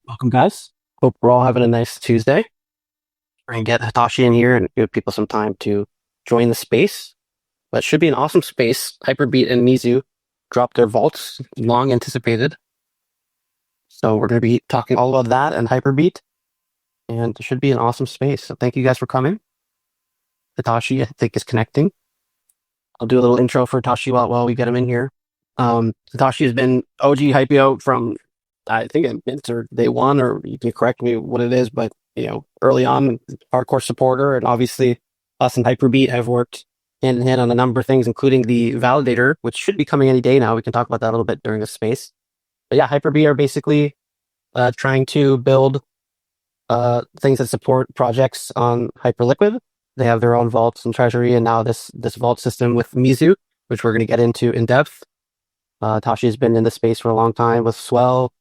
Welcome, guys. Hope we're all having a nice Tuesday. We're going to get Hatashi in here and give people some time to join the space. But it should be an awesome space. Hyperbeat and Mizu dropped their vaults, long anticipated. So we're going to be talking all about that and Hyperbeat. And it should be an awesome space. So thank you guys for coming. Hatashi, I think, is connecting. I'll do a little intro for Hatashi while we get him in here. Hatashi has been OG Hypio from, I think, it's or day one, or you can correct me what it is, but early on, hardcore supporter, and obviously us and Hyperbeat have worked hand in hand on a number of things, including the validator, which should be coming any day now. We can talk about that a little bit during this space. But yeah, Hyperbeat are basically trying to build things that support projects on Hyperliquid. They have their own vaults and treasury, and now this vault system with Mizu, which we're going to get into in depth. Tashi has been in the space for a long time with Swell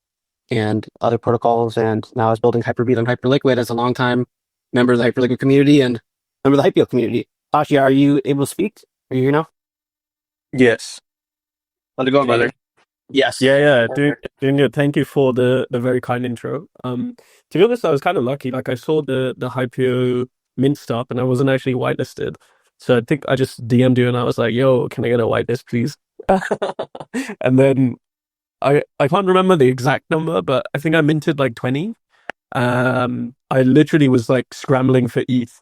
and other protocols, and now is building Hyperbeat on Hyperliquid as a long-time member of the Hyperliquid community and member of the Hypio community. Tashi, are you able to speak? Are you here now? Yes. How's it going, brother? Yes. Yeah. Doing good. Thank you for the very kind intro. To be honest, I was kind of lucky. Like I saw the Hypio mint stuff and I wasn't actually whitelisted. So I think I just DM'd you and I was like, yo, can I get a whitelist, please? And then I can't remember the exact number, but I think I minted like 20. I literally was like scrambling for ETH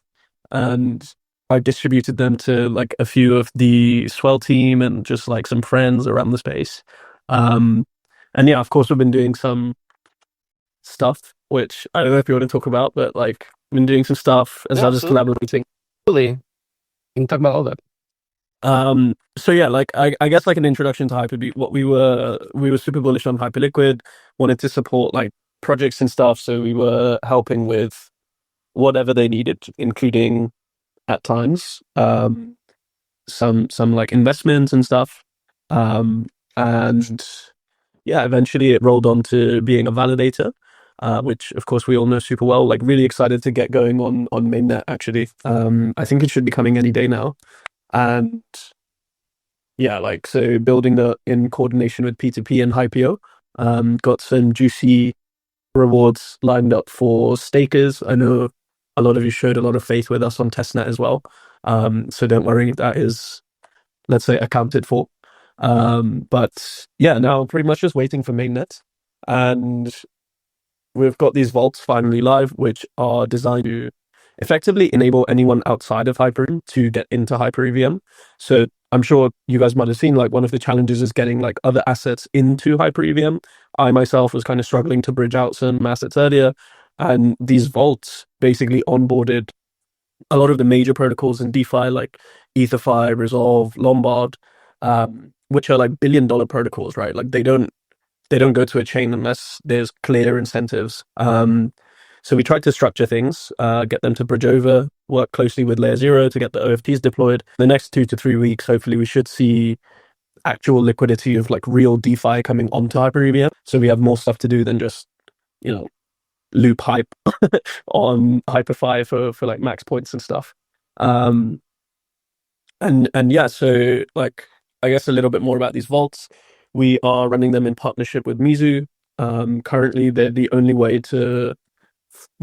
and I distributed them to like a few of the Swell team and just like some friends around the space. And yeah, of course, we've been doing some stuff, which I don't know if you want to talk about, but like, we've been doing some stuff as well as collaborating. Absolutely. We can talk about all that. So yeah, like I guess like an introduction to Hyperbeat, what we were super bullish on Hyperliquid, wanted to support like projects and stuff. So we were helping with whatever they needed, including at times some like investments and stuff. And yeah, eventually it rolled on to being a validator, which of course we all know super well. Like really excited to get going on mainnet actually. I think it should be coming any day now. And yeah, like so building that in coordination with P2P and Hypio. Got some juicy rewards lined up for stakers. I know a lot of you showed a lot of faith with us on testnet as well. So don't worry, that is, let's say, accounted for. But yeah, now pretty much just waiting for mainnet. And we've got these vaults finally live, which are designed to effectively enable anyone outside of Hyper to get into Hyper EVM. So I'm sure you guys might have seen like one of the challenges is getting like other assets into Hyper EVM. I myself was kind of struggling to bridge out some assets earlier, and these vaults basically onboarded a lot of the major protocols in DeFi like EtherFi, Resolve, Lombard, which are like billion-dollar protocols, right? Like they don't go to a chain unless there's clear incentives. So we tried to structure things, get them to bridge over, work closely with LayerZero to get the OFTs deployed. The next 2 to 3 weeks, hopefully we should see actual liquidity of like real DeFi coming onto HyperEVM. So we have more stuff to do than just, loop hype on HyperFi for like max points and stuff. And yeah, so like, I guess a little bit more about these vaults. We are running them in partnership with Mizu. Currently, they're the only way to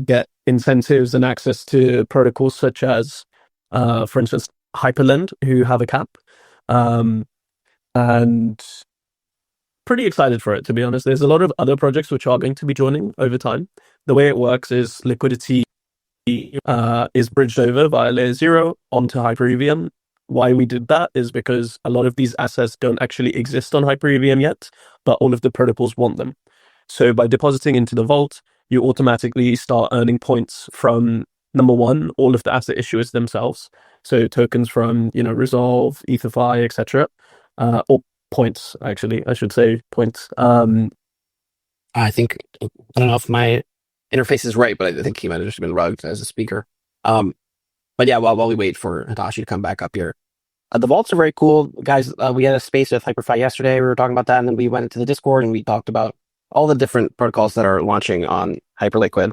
get incentives and access to protocols such as, for instance, Hyperlend, who have a cap. And pretty excited for it, to be honest. There's a lot of other projects which are going to be joining over time. The way it works is liquidity is bridged over via LayerZero onto HyperEVM. Why we did that is because a lot of these assets don't actually exist on HyperEVM yet, but all of the protocols want them. So by depositing into the vault, you automatically start earning points from, number one, all of the asset issuers themselves. So tokens from, Resolve, EtherFi, etc. Or points, actually, I should say points. I think, I don't know if my interface is right, but I think he might have just been rugged as a speaker. But yeah, while we wait for Hatashi to come back up here. The vaults are very cool. Guys, we had a space with Hyperfi yesterday. We were talking about that, and then we went into the Discord and we talked about all the different protocols that are launching on Hyperliquid.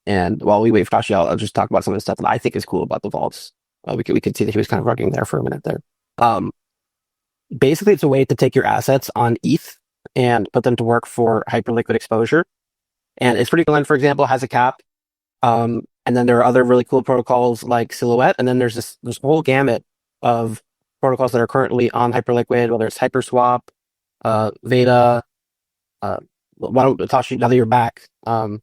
And while we wait for Hatashi, I'll just talk about some of the stuff that I think is cool about the vaults. We could see that he was kind of rugging there for a minute there. Basically, it's a way to take your assets on ETH and put them to work for Hyperliquid exposure. And it's pretty cool. For example, has a cap. And then there are other really cool protocols like Silhouette. And then there's this whole gamut of protocols that are currently on Hyperliquid, whether it's Hyperswap, Veda. Uh, why don't Hatashi, now that you're back, why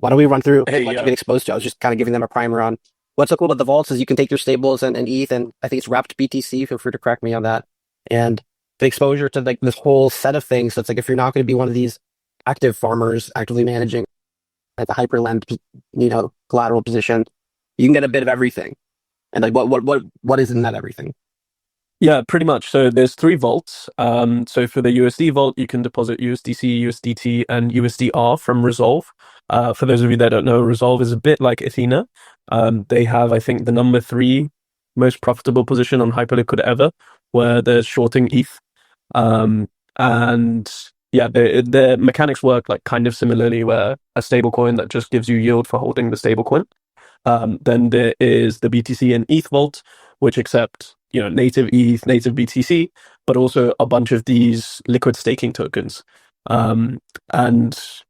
don't we run through Hey, what you've yeah. been exposed to? I was just kind of giving them a primer on what's so cool about the vaults is you can take your stables and ETH, and I think it's wrapped BTC. Feel free to correct me on that. And the exposure to like this whole set of things. So it's like if you're not going to be one of these active farmers actively managing at the hyperlend, collateral position, you can get a bit of everything. And like what is in that everything? Yeah, pretty much. So there's three vaults. So for the USD vault, you can deposit USDC, USDT, and USDR from Resolve. For those of you that don't know, Resolve is a bit like Athena. They have, I think, the number three most profitable position on Hyperliquid ever, where they're shorting ETH. And yeah, their mechanics work like kind of similarly, where a stablecoin that just gives you yield for holding the stablecoin. Then there is the BTC and ETH vault, which accept native ETH, native BTC, but also a bunch of these liquid staking tokens. And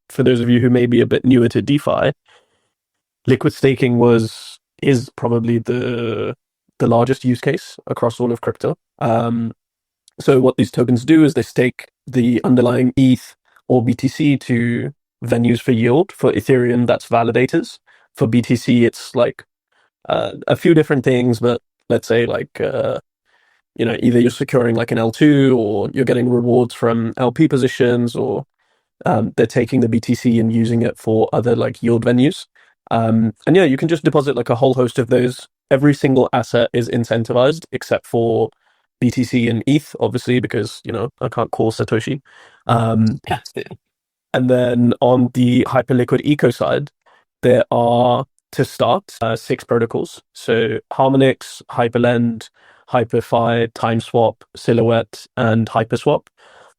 for those of you who may be a bit newer to DeFi, liquid staking is probably the largest use case across all of crypto. So what these tokens do is they stake the underlying ETH or BTC to venues for yield. For Ethereum, that's validators. For BTC, it's like a few different things, but let's say like either you're securing like an L2 or you're getting rewards from LP positions, or they're taking the BTC and using it for other like yield venues. And yeah, you can just deposit like a whole host of those. Every single asset is incentivized except for BTC and ETH, obviously, because I can't call Satoshi. Um, and then on the Hyperliquid eco side, there are, to start, six protocols. So Harmonix, Hyperlend, HyperFi, TimeSwap, Silhouette, and Hyperswap.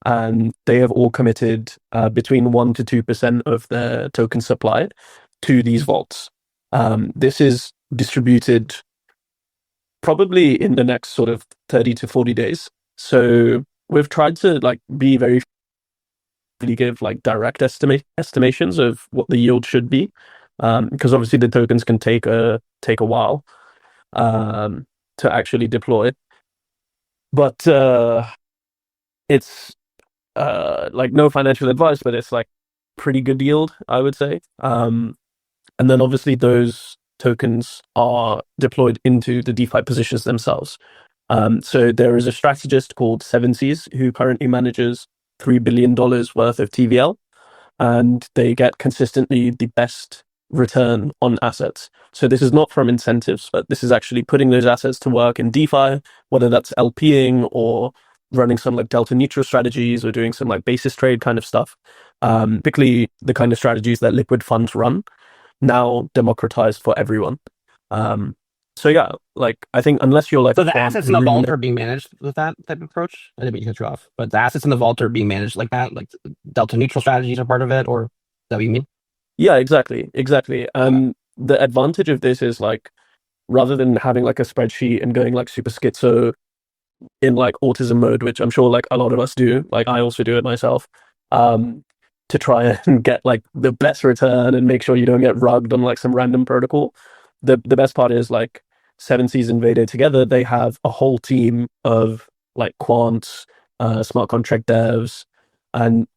And they have all committed between 1 to 2% of their token supply to these vaults. This is distributed probably in the next sort of 30 to 40 days. So we've tried to like be very give like direct estimations of what the yield should be, because obviously the tokens can take a while to actually deploy. But it's like no financial advice, but it's like pretty good yield, I would say. And then obviously those tokens are deployed into the DeFi positions themselves. So there is a strategist called Seven Seas who currently manages $3 billion worth of TVL, and they get consistently the best return on assets. So this is not from incentives, but this is actually putting those assets to work in DeFi, whether that's LPing or running some like delta neutral strategies or doing some like basis trade kind of stuff. Particularly the kind of strategies that liquid funds run, now democratized for everyone. So yeah, like I think unless you're like So the assets in the vault are being managed with that type of approach. I didn't mean to cut you off, but the assets in the vault are being managed like that, like delta neutral strategies are part of it, or is that what you mean? yeah, exactly. The advantage of this is like rather than having like a spreadsheet and going like super schizo in like autism mode, which I'm sure like a lot of us do, like I also do it myself, to try and get like the best return and make sure you don't get rugged on like some random protocol. The best part is like Seven Seas and Veda together, they have a whole team of like quants, smart contract devs, and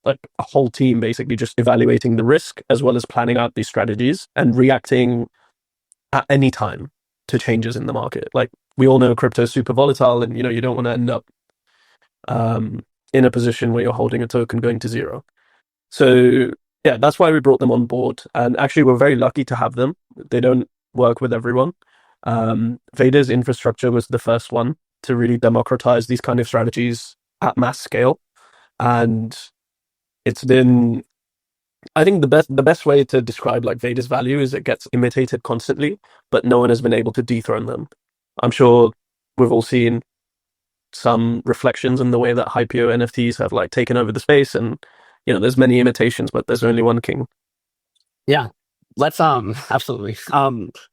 like a whole team basically just evaluating the risk as well as planning out these strategies and reacting at any time to changes in the market. Like we all know crypto is super volatile, and you don't want to end up in a position where you're holding a token going to zero. So yeah, that's why we brought them on board. And actually, we're very lucky to have them. They don't work with everyone. Veda's infrastructure was the first one to really democratize these kind of strategies at mass scale, and it's been, I think the best way to describe like Veda's value is it gets imitated constantly, but no one has been able to dethrone them. I'm sure we've all seen some reflections in the way that Hypio NFTs have like taken over the space, and there's many imitations, but there's only one king. Yeah, let's absolutely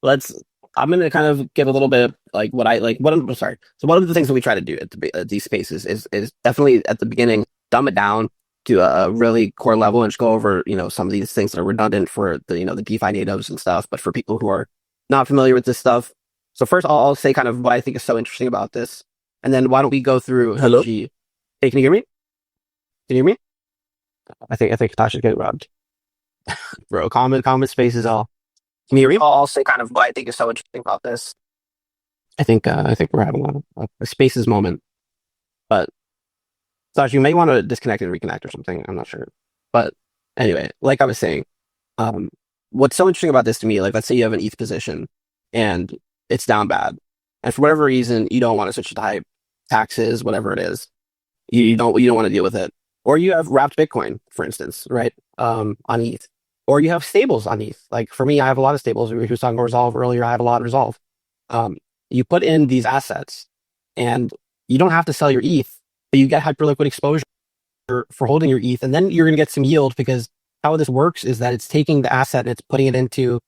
let's. I'm gonna kind of give a little bit of, like what I like. What I'm sorry. So one of the things that we try to do at these spaces is definitely at the beginning dumb it down. to a really core level and just go over, some of these things that are redundant for the DeFi natives and stuff, but for people who are not familiar with this stuff. So first, I'll say kind of what I think is so interesting about this, and then why don't we go through Hello? Hitachi? Hey, can you hear me? Can you hear me? I think Hatashi's getting robbed, bro. Common space is all. Can you hear me? I'll say kind of what I think is so interesting about this. I think we're having a spaces moment, but Sash, you may want to disconnect and reconnect or something. I'm not sure. But anyway, like I was saying, um, what's so interesting about this to me, like let's say you have an ETH position and it's down bad. And for whatever reason, you don't want to switch to Hype, taxes, whatever it is. You don't want to deal with it. Or you have wrapped Bitcoin, for instance, right? On ETH. Or you have stables on ETH. Like for me, I have a lot of stables. We were talking about Resolve earlier. I have a lot of Resolve. You put in these assets and you don't have to sell your ETH, but you get Hyperliquid exposure for holding your ETH, and then you're going to get some yield because how this works is that it's taking the asset and it's putting it into,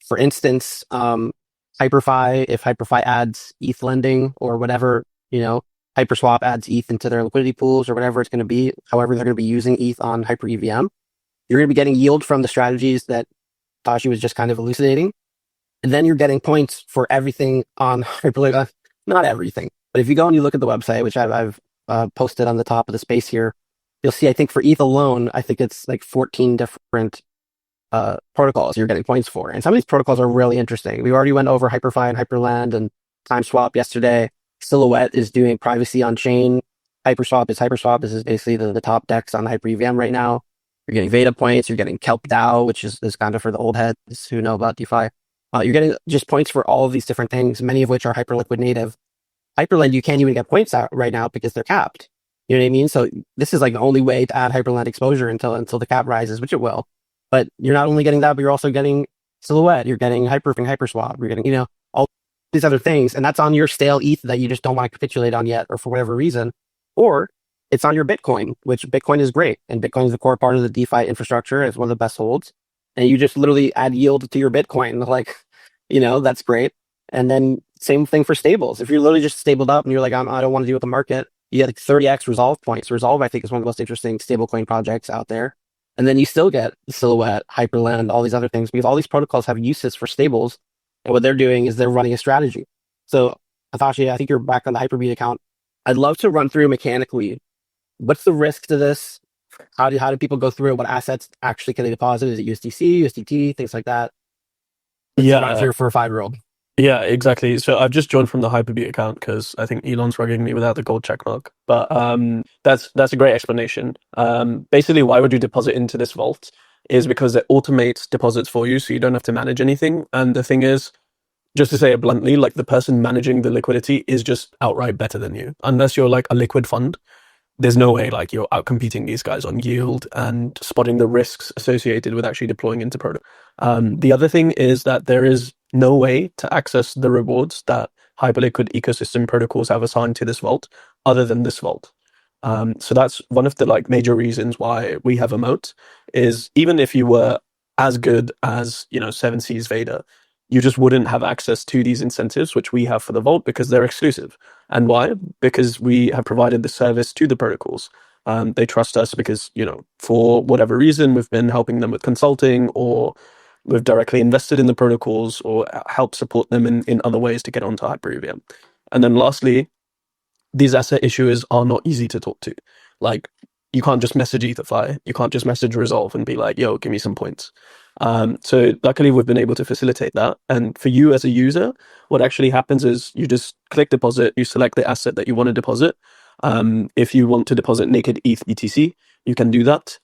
for instance, HyperFi. If HyperFi adds ETH lending or whatever, HyperSwap adds ETH into their liquidity pools or whatever it's going to be, however they're going to be using ETH on Hyper EVM, you're going to be getting yield from the strategies that Tashi was just kind of elucidating. And then you're getting points for everything on Hyperliquid. Not everything, but if you go and you look at the website, which I've posted on the top of the space here, you'll see, I think for ETH alone, I think it's like 14 different protocols you're getting points for. And some of these protocols are really interesting. We already went over HyperFi and Hyperland and TimeSwap yesterday. Silhouette is doing privacy on chain. Hyperswap is Hyperswap. This is basically the top DEX on Hyper EVM right now. You're getting Veda points. You're getting Kelp DAO, which is kind of for the old heads who know about DeFi. You're getting just points for all of these different things, many of which are Hyperliquid native. Hyperland, you can't even get points out right now because they're capped. You know what I mean? So this is like the only way to add Hyperland exposure until the cap rises, which it will. But you're not only getting that, but you're also getting Silhouette. You're getting Hyperswap. You're getting, all these other things. And that's on your stale ETH that you just don't want to capitulate on yet or for whatever reason. Or it's on your Bitcoin, which Bitcoin is great. And Bitcoin is the core part of the DeFi infrastructure. It's one of the best holds. And you just literally add yield to your Bitcoin. Like, that's great. And then same thing for stables. If you're literally just stabled up and you're like, I don't want to deal with the market, you get like 30x Resolve points. Resolve, I think, is one of the most interesting stablecoin projects out there. And then you still get Silhouette, Hyperland, all these other things, because all these protocols have uses for stables. And what they're doing is they're running a strategy. So, Hatashi, I think you're back on the Hyperbeat account. I'd love to run through mechanically. What's the risk to this? How do people go through it? What assets actually can they deposit? Is it USDC, USDT, things like that? Let's run through for a 5-year-old. Yeah, exactly. So I've just joined from the Hyperbeat account because I think Elon's rugging me without the gold check mark. But that's a great explanation. Basically, why would you deposit into this vault is because it automates deposits for you, so you don't have to manage anything. And the thing is, just to say it bluntly, like the person managing the liquidity is just outright better than you, unless you're like a liquid fund. There's no way like you're out competing these guys on yield and spotting the risks associated with actually deploying into product. The other thing is that there is no way to access the rewards that Hyperliquid ecosystem protocols have assigned to this vault other than this vault. So that's one of the like major reasons why we have a moat is even if you were as good as, 7C's Veda, you just wouldn't have access to these incentives, which we have for the vault because they're exclusive. And why? Because we have provided the service to the protocols. They trust us because, for whatever reason, we've been helping them with consulting or we've directly invested in the protocols or helped support them in other ways to get onto HyperEVM. And then lastly, these asset issuers are not easy to talk to. Like, you can't just message EtherFi. You can't just message Resolve and be like, yo, give me some points. So luckily we've been able to facilitate that. And for you as a user, what actually happens is you just click deposit, you select the asset that you want to deposit. If you want to deposit naked ETH BTC, you can do that.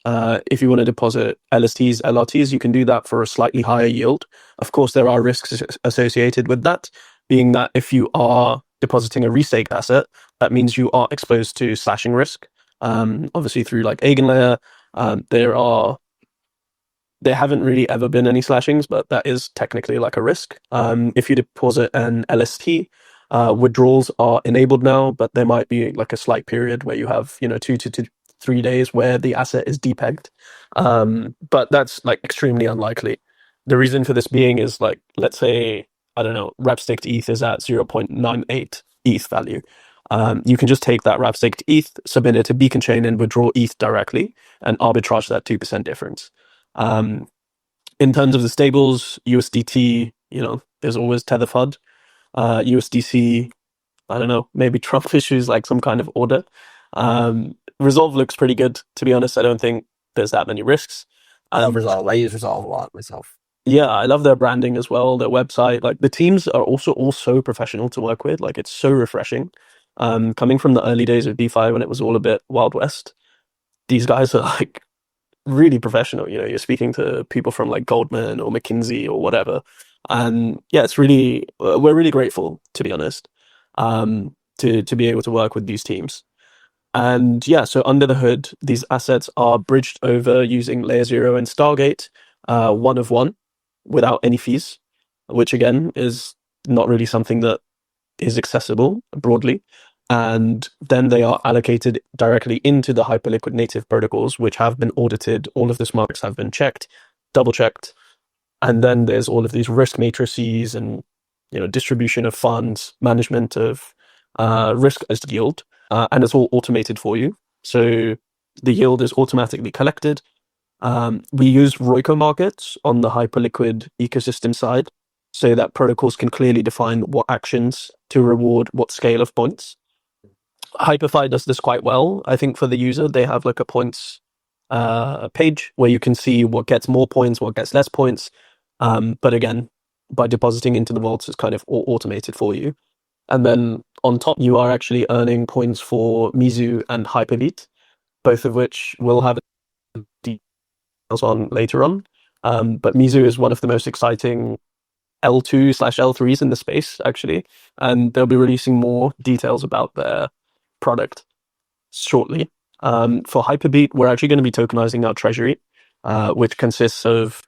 If you want to deposit LSTs, LRTs, you can do that for a slightly higher yield. Of course, there are risks associated with that, being that if you are depositing a restaked asset, that means you are exposed to slashing risk. Obviously through like Eigenlayer, there haven't really ever been any slashings, but that is technically like a risk. If you deposit an LST, withdrawals are enabled now, but there might be like a slight period where you have, 2 to 3 days where the asset is depegged. But that's like extremely unlikely. The reason for this being is like, let's say, I don't know, rep staked ETH is at 0.98 ETH value. You can just take that wrap staked ETH, submit it to Beacon Chain, and withdraw ETH directly and arbitrage that 2% difference. In terms of the stables, USDT, there's always Tether FUD. USDC, I don't know, maybe Trump issues like some kind of order. Resolve looks pretty good, to be honest. I don't think there's that many risks. I love Resolve. I use Resolve a lot myself. Yeah, I love their branding as well, their website. Like the teams are also all so professional to work with. Like it's so refreshing. Coming from the early days of DeFi when it was all a bit Wild West, these guys are like really professional. You're speaking to people from like Goldman or McKinsey or whatever. And yeah, it's really, we're really grateful, to be honest, to be able to work with these teams. And yeah, so under the hood, these assets are bridged over using LayerZero and Stargate, one of one, without any fees, which again is not really something that is accessible broadly. And then they are allocated directly into the Hyperliquid native protocols, which have been audited. All of the smarts have been checked, double checked. And then there's all of these risk matrices and distribution of funds, management of risk as yield, and it's all automated for you. So the yield is automatically collected. We use Roico markets on the Hyperliquid ecosystem side, so that protocols can clearly define what actions to reward what scale of points. Hyperfi does this quite well. I think for the user, they have like a points page where you can see what gets more points, what gets less points. But again, by depositing into the vaults, it's kind of all automated for you. And then on top, you are actually earning points for Mizu and Hyperbeat, both of which we'll have details on later on. But Mizu is one of the most exciting L2/L3s in the space, actually. And they'll be releasing more details about their product shortly. For Hyperbeat, we're actually going to be tokenizing our treasury, which consists of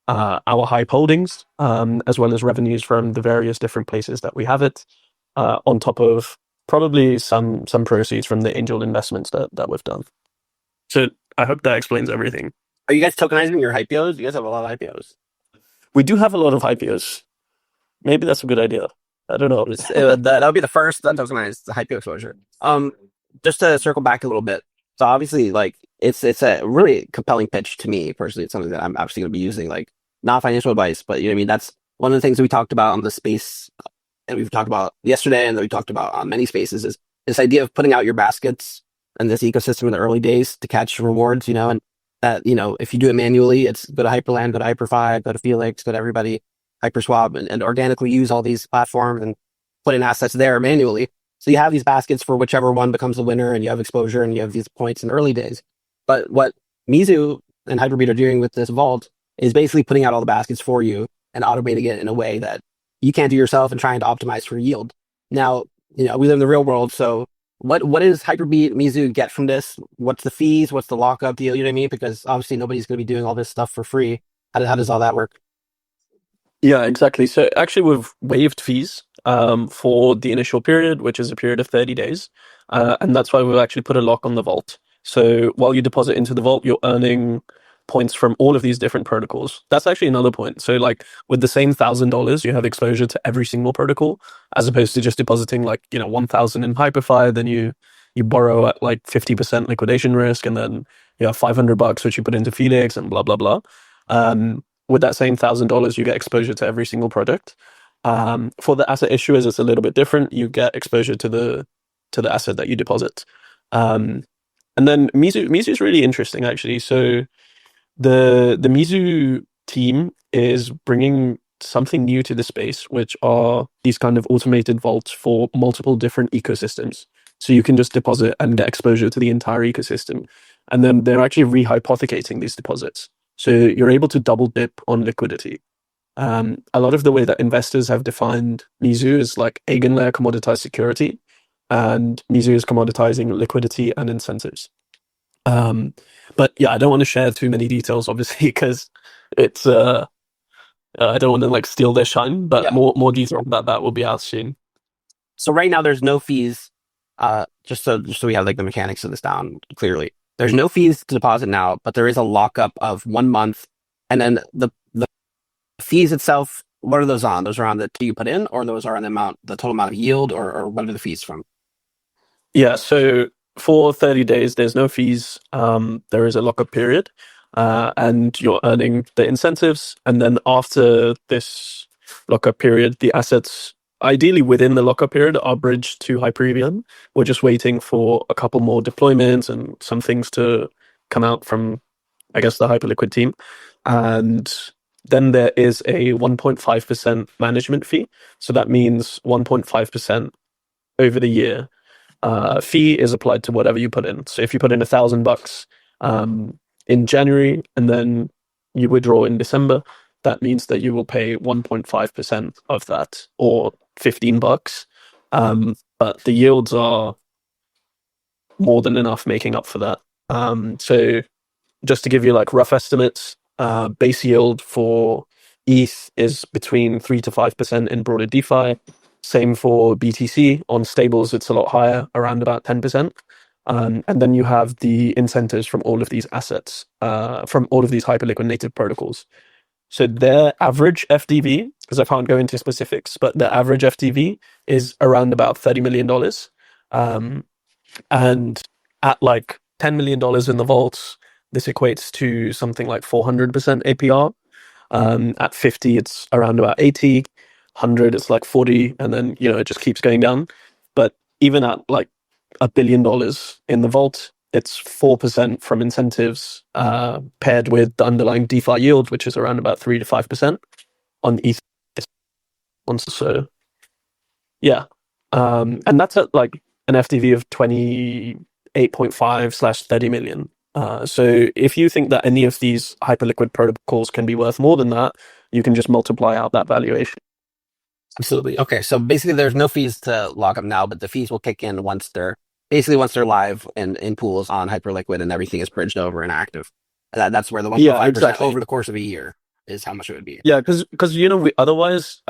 our Hype holdings, as well as revenues from the various different places that we have it, on top of probably some proceeds from the angel investments that we've done. So I hope that explains everything. Are you guys tokenizing your Hypios? You guys have a lot of Hypios. We do have a lot of Hypios. Maybe that's a good idea. I don't know. That would be the first untokenized Hypio exposure. Just to circle back a little bit. So obviously, like it's a really compelling pitch to me personally. It's something that I'm actually going to be using. Like not financial advice, but you know what I mean. That's one of the things that we talked about on the space, and we've talked about yesterday, and that we talked about on many spaces is this idea of putting out your baskets in this ecosystem in the early days to catch rewards. And that if you do it manually, it's go to Hyperland, go to Hyperfi, go to Felix, go to everybody, Hyperswap, and organically use all these platforms and put in assets there manually. So you have these baskets for whichever one becomes the winner, and you have exposure, and you have these points in the early days. But what Mizu and Hyperbeat are doing with this vault is basically putting out all the baskets for you and automating it in a way that you can't do yourself and trying to optimize for yield. Now, we live in the real world, so what does Hyperbeat, Mizu get from this? What's the fees? What's the lockup deal? You know what I mean? Because obviously nobody's going to be doing all this stuff for free. How does all that work? Yeah, exactly. So actually, we've waived fees for the initial period, which is a period of 30 days. And that's why we've actually put a lock on the vault. So while you deposit into the vault, you're earning points from all of these different protocols. That's actually another point. So like with the same $1,000, you have exposure to every single protocol, as opposed to just depositing like, 1,000 in Hyperfi, then you borrow at like 50% liquidation risk, and then you have $500 which you put into Felix and blah, blah, blah. With that same $1,000, you get exposure to every single product. For the asset issuers, it's a little bit different. You get exposure to the asset that you deposit. And then Mizu is really interesting, actually. So the Mizu team is bringing something new to the space, which are these kind of automated vaults for multiple different ecosystems. So you can just deposit and get exposure to the entire ecosystem. And then they're actually rehypothecating these deposits. So you're able to double dip on liquidity. A lot of the way that investors have defined Mizu is like eigenlayer commoditized security, and Mizu is commoditizing liquidity and incentives. But yeah, I don't want to share too many details, obviously, because it's I don't want to like steal their shine. But more detail about that will be out soon. So right now there's no fees. Just so we have like the mechanics of this down clearly. There's no fees to deposit now, but there is a lockup of 1 month, and then the fees itself. What are those on? Those are on the you put in, or those are on the total amount of yield, or what are the fees from? Yeah, so for 30 days, there's no fees. There is a lockup period, and you're earning the incentives. And then after this lockup period, the assets, ideally within the lockup period, are bridged to Hyperion. We're just waiting for a couple more deployments and some things to come out from, I guess, the Hyperliquid team. And then there is a 1.5% management fee. So that means 1.5% over the year fee is applied to whatever you put in. So if you put in $1,000 in January and then you withdraw in December, that means that you will pay 1.5% of that, or $15. But the yields are more than enough making up for that. So just to give you like rough estimates, base yield for ETH is between 3 to 5% in broader DeFi. Same for BTC. On stables, it's a lot higher, around about 10%. And then you have the incentives from all of these assets, from all of these Hyperliquid native protocols. So their average FDV, because I can't go into specifics, but the average FDV is around about $30 million. And at like $10 million in the vaults, this equates to something like 400% APR. At 50, it's around about 80. 100, it's like 40, and then it just keeps going down. But even at like $1 billion in the vault, it's 4% from incentives, paired with the underlying DeFi yield, which is around about 3 to 5% on ETH. So yeah, and that's at like an FDV of 28.5/30 million. So if you think that any of these Hyperliquid protocols can be worth more than that, you can just multiply out that valuation. Absolutely. Okay, so basically there's no fees to lock up now, but the fees will kick in once they're live and in pools on Hyperliquid and everything is bridged over and active. That's where the 1.5% exactly. over the course of a year is how much it would be. Yeah, because we otherwise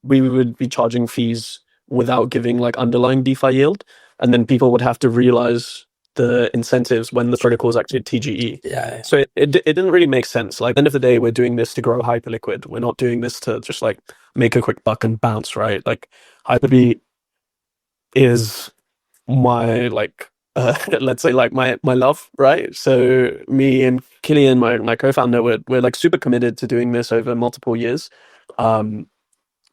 we would be charging fees without giving like underlying DeFi yield, and then people would have to realize the incentives when the protocol is actually TGE. Yeah. So it didn't really make sense. Like, at the end of the day, we're doing this to grow Hyperliquid. We're not doing this to just like make a quick buck and bounce, right? Like, Hyperbeat is my like let's say like my love, right? So me and Killian, my co-founder, we're like super committed to doing this over multiple years. We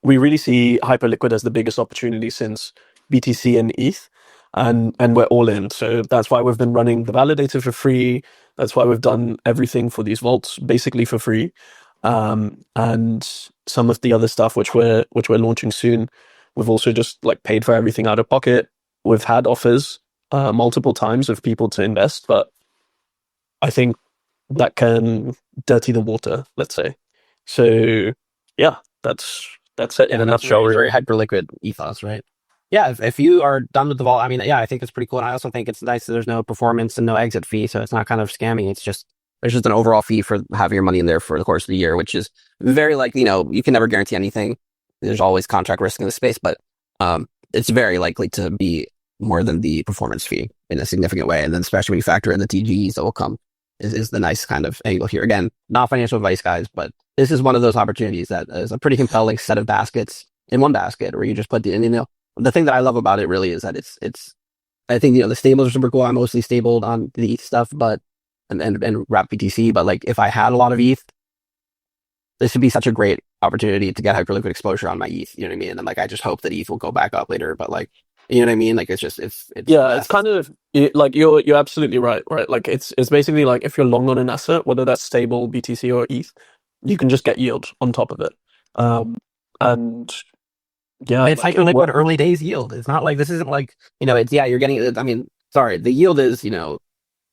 really see Hyperliquid as the biggest opportunity since BTC and ETH, and we're all in. So that's why we've been running the validator for free. That's why we've done everything for these vaults basically for free, and some of the other stuff which we're launching soon, we've also just like paid for everything out of pocket. We've had offers multiple times of people to invest, but I think that can dirty the water, let's say. So yeah, that's it in a nutshell. Very Hyperliquid ethos, right? Yeah, if you are done with the vault, I mean, yeah, I think it's pretty cool. And I also think it's nice that there's no performance and no exit fee, so it's not kind of scammy. There's just an overall fee for having your money in there for the course of the year, which is very likely. You can never guarantee anything. There's always contract risk in the space, but it's very likely to be more than the performance fee in a significant way. And then especially when you factor in the TGEs that will come, is the nice kind of angle here. Again, not financial advice, guys, but this is one of those opportunities that is a pretty compelling set of baskets in one basket where you just put the thing that I love about it really is that I think, the stables are super cool. I'm mostly stabled on the ETH stuff, but, and wrap BTC, but like if I had a lot of ETH, this would be such a great opportunity to get Hyperliquid exposure on my ETH. You know what I mean? And then like, I just hope that ETH will go back up later, but like, you know what I mean? Like, it's kind of like you're absolutely right. Like it's basically like if you're long on an asset, whether that's stable, BTC or ETH, you can just get yield on top of it. And yeah, it's like Hyperliquid early days yield. It's not like, this isn't like, it's, yeah, you're getting, I mean, sorry, the yield is,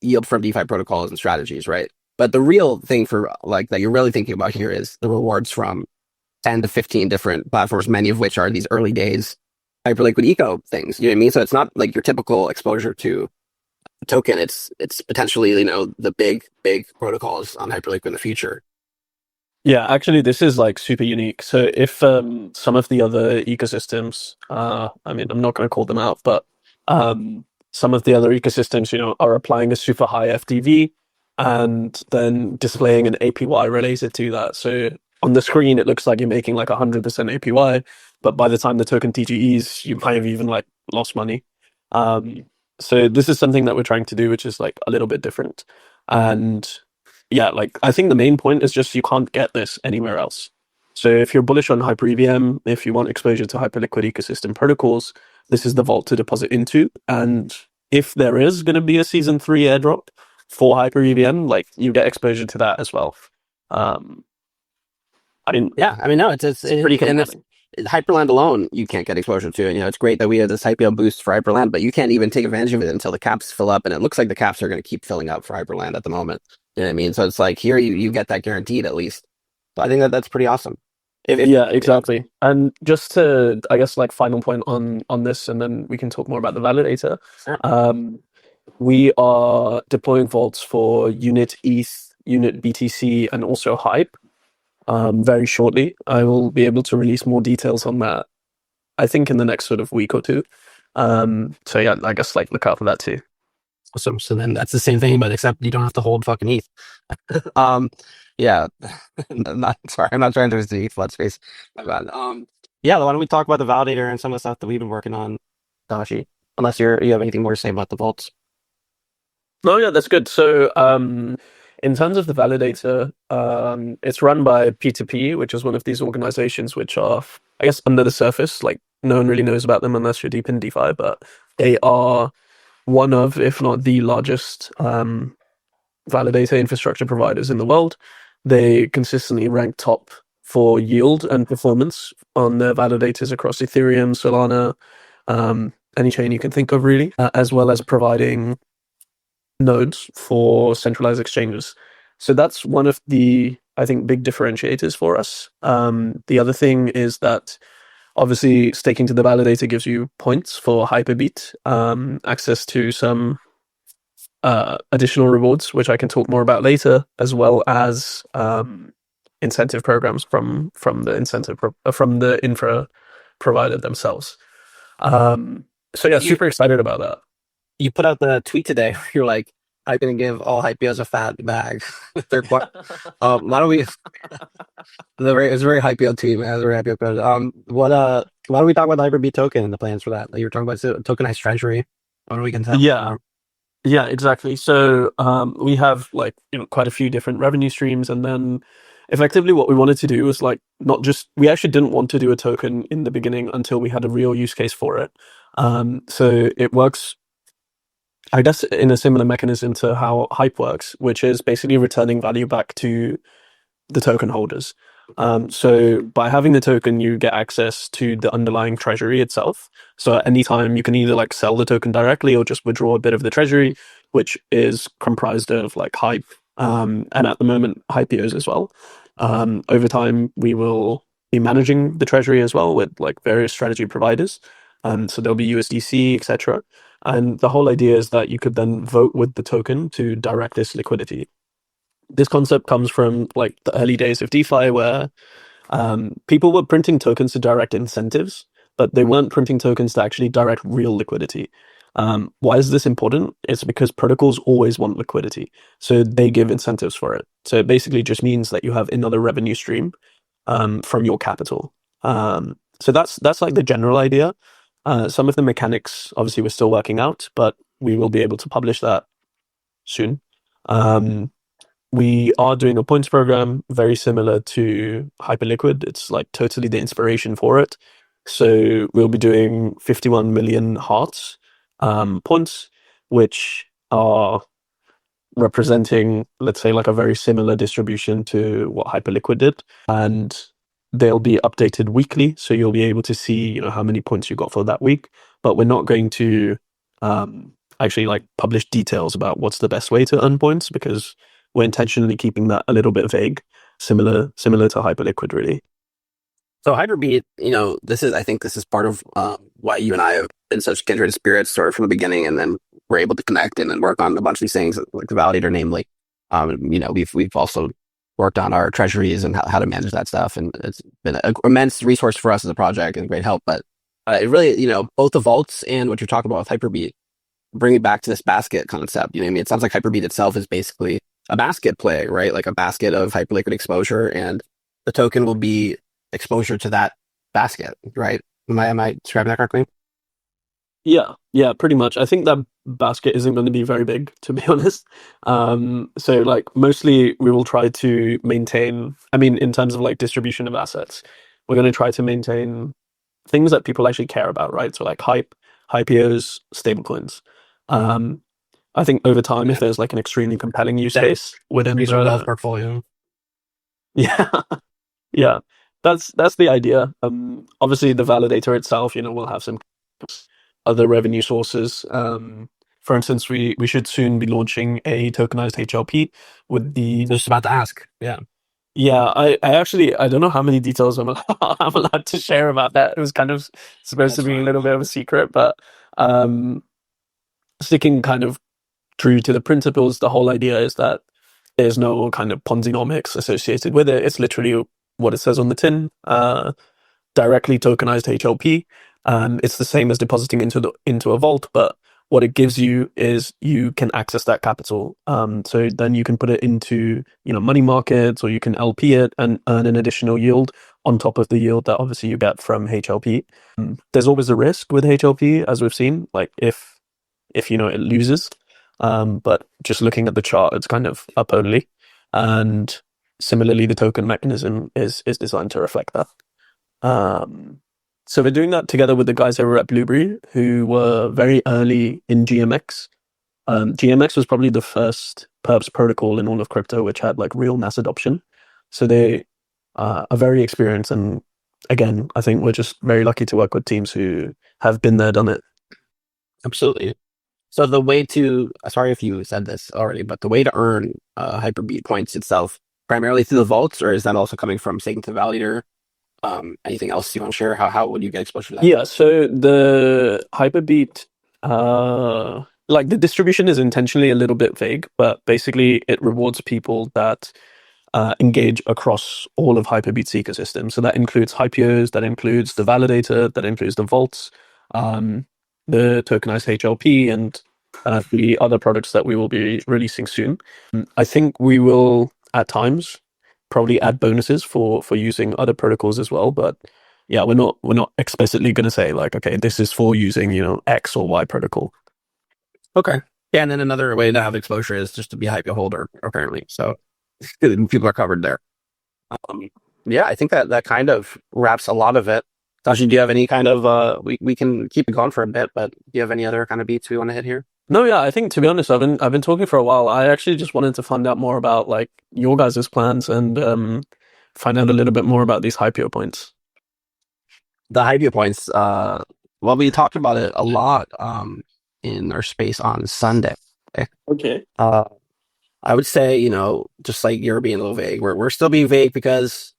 yield from DeFi protocols and strategies, right? But the real thing for like that you're really thinking about here is the rewards from 10 to 15 different platforms, many of which are these early days Hyperliquid eco things. You know what I mean? So it's not like your typical exposure to a token. It's potentially, the big protocols on Hyperliquid in the future. Yeah, actually, this is like super unique. So if some of the other ecosystems, I mean, I'm not going to call them out, but some of the other ecosystems, are applying a super high FDV and then displaying an APY related to that. So on the screen, it looks like you're making like 100% APY, but by the time the token TGEs, you might have even like lost money. So this is something that we're trying to do, which is like a little bit different. And yeah, like I think the main point is just you can't get this anywhere else. So if you're bullish on Hyper EVM, if you want exposure to Hyperliquid ecosystem protocols, this is the vault to deposit into. And if there is going to be a season 3 airdrop for Hyper EVM, like you get exposure to that as well. Um, I mean, Yeah, I mean, no, it's pretty and it's compelling. Hyperland alone, you can't get exposure to it. It's great that we have this Hypio boost for Hyperland, but you can't even take advantage of it until the caps fill up, and it looks like the caps are going to keep filling up for Hyperland at the moment. You know what I mean? So it's like here you get that guaranteed at least. So I think that's pretty awesome. Yeah, Yeah, exactly. And just to, I guess, like final point on this, and then we can talk more about the validator. sure. Um, we are deploying vaults for Unit ETH, Unit BTC, and also Hype. Very shortly, I will be able to release more details on that. I think in the next sort of week or two. So yeah, I guess like look out for that too. Awesome. So then that's the same thing, but except you don't have to hold fucking ETH. um, yeah. I'm not sorry. I'm not trying to the ETH flood space. My bad. Yeah. Why don't we talk about the validator and some of the stuff that we've been working on, Dashi? Unless you have anything more to say about the vaults. No, yeah, that's good. So, in terms of the validator, it's run by P2P, which is one of these organizations which are, I guess, under the surface. Like, no one really knows about them unless you're deep in DeFi, but they are one of, if not the largest, validator infrastructure providers in the world. They consistently rank top for yield and performance on their validators across Ethereum, Solana, any chain you can think of, really, as well as providing nodes for centralized exchanges. So that's one of the, I think, big differentiators for us. The other thing is that obviously staking to the validator gives you points for Hyperbeat, access to some additional rewards, which I can talk more about later, as well as incentive programs from the from the infra provider themselves. So yeah, You super excited about that. you put out the tweet today. Where you're like, I'm gonna give all Hypios a fat bag. They're quite. Why don't we? It's a very Hypio tweet, man. It's a very Hypio code. Why don't we talk about the Hyperbeat token and the plans for that? Like you were talking about tokenized treasury. What do we can tell? Yeah, yeah, exactly. So we have like quite a few different revenue streams, and then effectively what we wanted to do was like not just we actually didn't want to do a token in the beginning until we had a real use case for it. So it works, I guess, in a similar mechanism to how Hype works, which is basically returning value back to the token holders. So by having the token, you get access to the underlying treasury itself. So at any time, you can either like sell the token directly or just withdraw a bit of the treasury, which is comprised of like Hype, and at the moment Hypios as well. Over time, we will be managing the treasury as well with like various strategy providers. So there'll be USDC, etc. And the whole idea is that you could then vote with the token to direct this liquidity. This concept comes from like the early days of DeFi, where people were printing tokens to direct incentives, but they weren't printing tokens to actually direct real liquidity. Why is this important? It's because protocols always want liquidity, so they give incentives for it. So it basically just means that you have another revenue stream from your capital. So that's like the general idea. Some of the mechanics, obviously, we're still working out, but we will be able to publish that soon. We are doing a points program very similar to Hyperliquid. It's like totally the inspiration for it. So we'll be doing 51 million hearts points, which are representing, let's say, like a very similar distribution to what Hyperliquid did. And they'll be updated weekly. So you'll be able to see, how many points you got for that week. But we're not going to actually like publish details about what's the best way to earn points because we're intentionally keeping that a little bit vague, similar to Hyperliquid, really. So Hyperbeat, I think this is part of why you and I have been such kindred spirits sort of from the beginning, and then we're able to connect and then work on a bunch of these things, like the validator, namely. We've also worked on our treasuries and how to manage that stuff, and it's been an immense resource for us as a project and great help. But it really, both the vaults and what you're talking about with Hyperbeat bring it back to this basket concept. You know what I mean? It sounds like Hyperbeat itself is basically a basket play, right? Like a basket of Hyperliquid exposure, and the token will be exposure to that basket, right? Am I describing that correctly? Yeah, pretty much. I think that basket isn't going to be very big, to be honest. So like mostly we will try to maintain, I mean, in terms of like distribution of assets, we're going to try to maintain things that people actually care about, right? So like Hypios, stablecoins. Um, I think over time, if Yeah. there's like an extremely compelling use That case within increase our wealth the, portfolio. yeah, yeah, that's the idea. Obviously the validator itself, will have some other revenue sources. For instance, we should soon be launching a tokenized HLP with the Just about to ask. Yeah. yeah. I actually I don't know how many details I'm allowed to share about that. It was kind of supposed to That's be a fine. little bit of a secret, but um, sticking kind of true to the principles, the whole idea is that there's no kind of Ponzinomics associated with it. It's literally what it says on the tin. Directly tokenized HLP. It's the same as depositing into a vault, but what it gives you is you can access that capital. So then you can put it into money markets, or you can LP it and earn an additional yield on top of the yield that obviously you get from HLP. There's always a risk with HLP, as we've seen, like if it loses. But just looking at the chart, it's kind of up only, and similarly, the token mechanism is designed to reflect that. Um, so we're doing that together with the guys over at Blueberry, who were very early in GMX. GMX was probably the first perps protocol in all of crypto which had like real mass adoption. So they are very experienced, and again, I think we're just very lucky to work with teams who have been there, done it. Absolutely. So the way to, sorry if you said this already, but the way to earn Hyperbeat points itself, primarily through the vaults, or is that also coming from staking to validator? Anything else you want to share? How would you get exposure to that? Yeah, so the Hyperbeat, like the distribution is intentionally a little bit vague, but basically it rewards people that engage across all of Hyperbeat's ecosystem. So that includes Hypios, that includes the validator, that includes the vaults, um, the tokenized HLP, and the other products that we will be releasing soon. I think we will at times probably add bonuses for using other protocols as well, but yeah, we're not explicitly going to say like, okay, this is for using X or Y protocol. Okay. Yeah, and then another way to have exposure is just to be a Hypio holder, apparently. So people are covered there. Um, yeah, I think that kind of wraps a lot of it. Tashi, do you have any kind of we can keep it going for a bit, but do you have any other kind of beats we want to hit here? No, yeah, I think to be honest, I've been talking for a while. I actually just wanted to find out more about like your guys' plans and find out a little bit more about these Hypio points. The Hypio points, well, we talked about it a lot in our space on Sunday. Okay. Uh, I would say, just like you're being a little vague, we're still being vague because,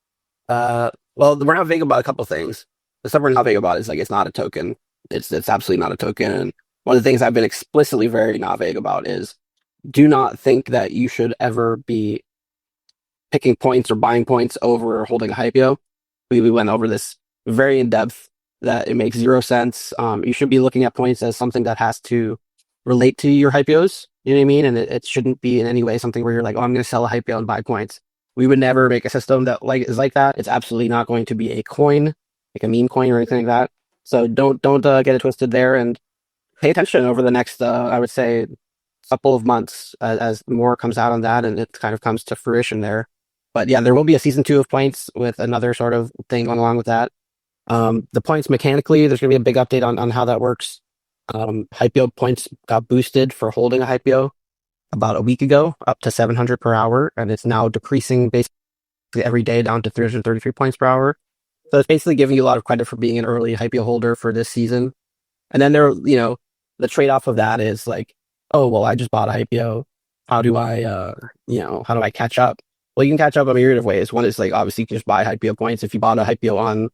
well, we're not vague about a couple of things. The stuff we're not vague about is like it's not a token. It's absolutely not a token. And one of the things I've been explicitly very not vague about is do not think that you should ever be picking points or buying points over holding a Hypio. We went over this very in depth that it makes zero sense. You should be looking at points as something that has to relate to your Hypios. You know what I mean? And it shouldn't be in any way something where you're like, oh, I'm going to sell a Hypio and buy points. We would never make a system that is like that. It's absolutely not going to be a coin, like a meme coin or anything like that. So don't get it twisted there, and pay attention over the next, I would say, couple of months as more comes out on that and it kind of comes to fruition there. But yeah, there will be a season 2 of points with another sort of thing going along with that. The points mechanically, there's going to be a big update on how that works. Hypio points got boosted for holding a Hypio about a week ago, up to 700 per hour, and it's now decreasing basically every day down to 333 points per hour. So it's basically giving you a lot of credit for being an early Hypio holder for this season. And then the trade-off of that is like, oh, well, I just bought a Hypio. How do I, how do I catch up? Well, you can catch up a myriad of ways. One is like, obviously, you can just buy Hypio points. If you bought a Hypio on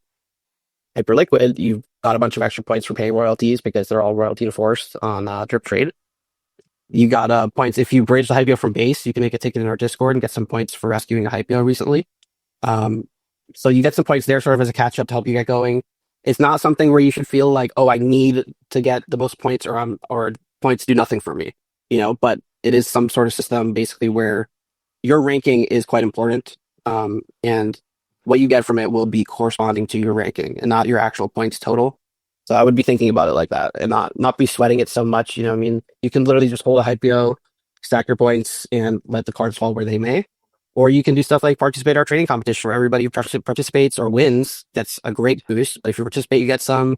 Hyperliquid, you've got a bunch of extra points for paying royalties because they're all royalty enforced on Drip Trade. You got points if you bridge the Hypio from base. You can make a ticket in our Discord and get some points for rescuing a Hypio recently. So you get some points there sort of as a catch up to help you get going. It's not something where you should feel like, oh, I need to get the most points or points do nothing for me, but it is some sort of system basically where your ranking is quite important. And what you get from it will be corresponding to your ranking and not your actual points total. So I would be thinking about it like that and not be sweating it so much. You know, what I mean, you can literally just hold a Hypio, stack your points, and let the cards fall where they may. Or you can do stuff like participate in our trading competition where everybody who participates or wins. That's a great boost. But if you participate, you get some.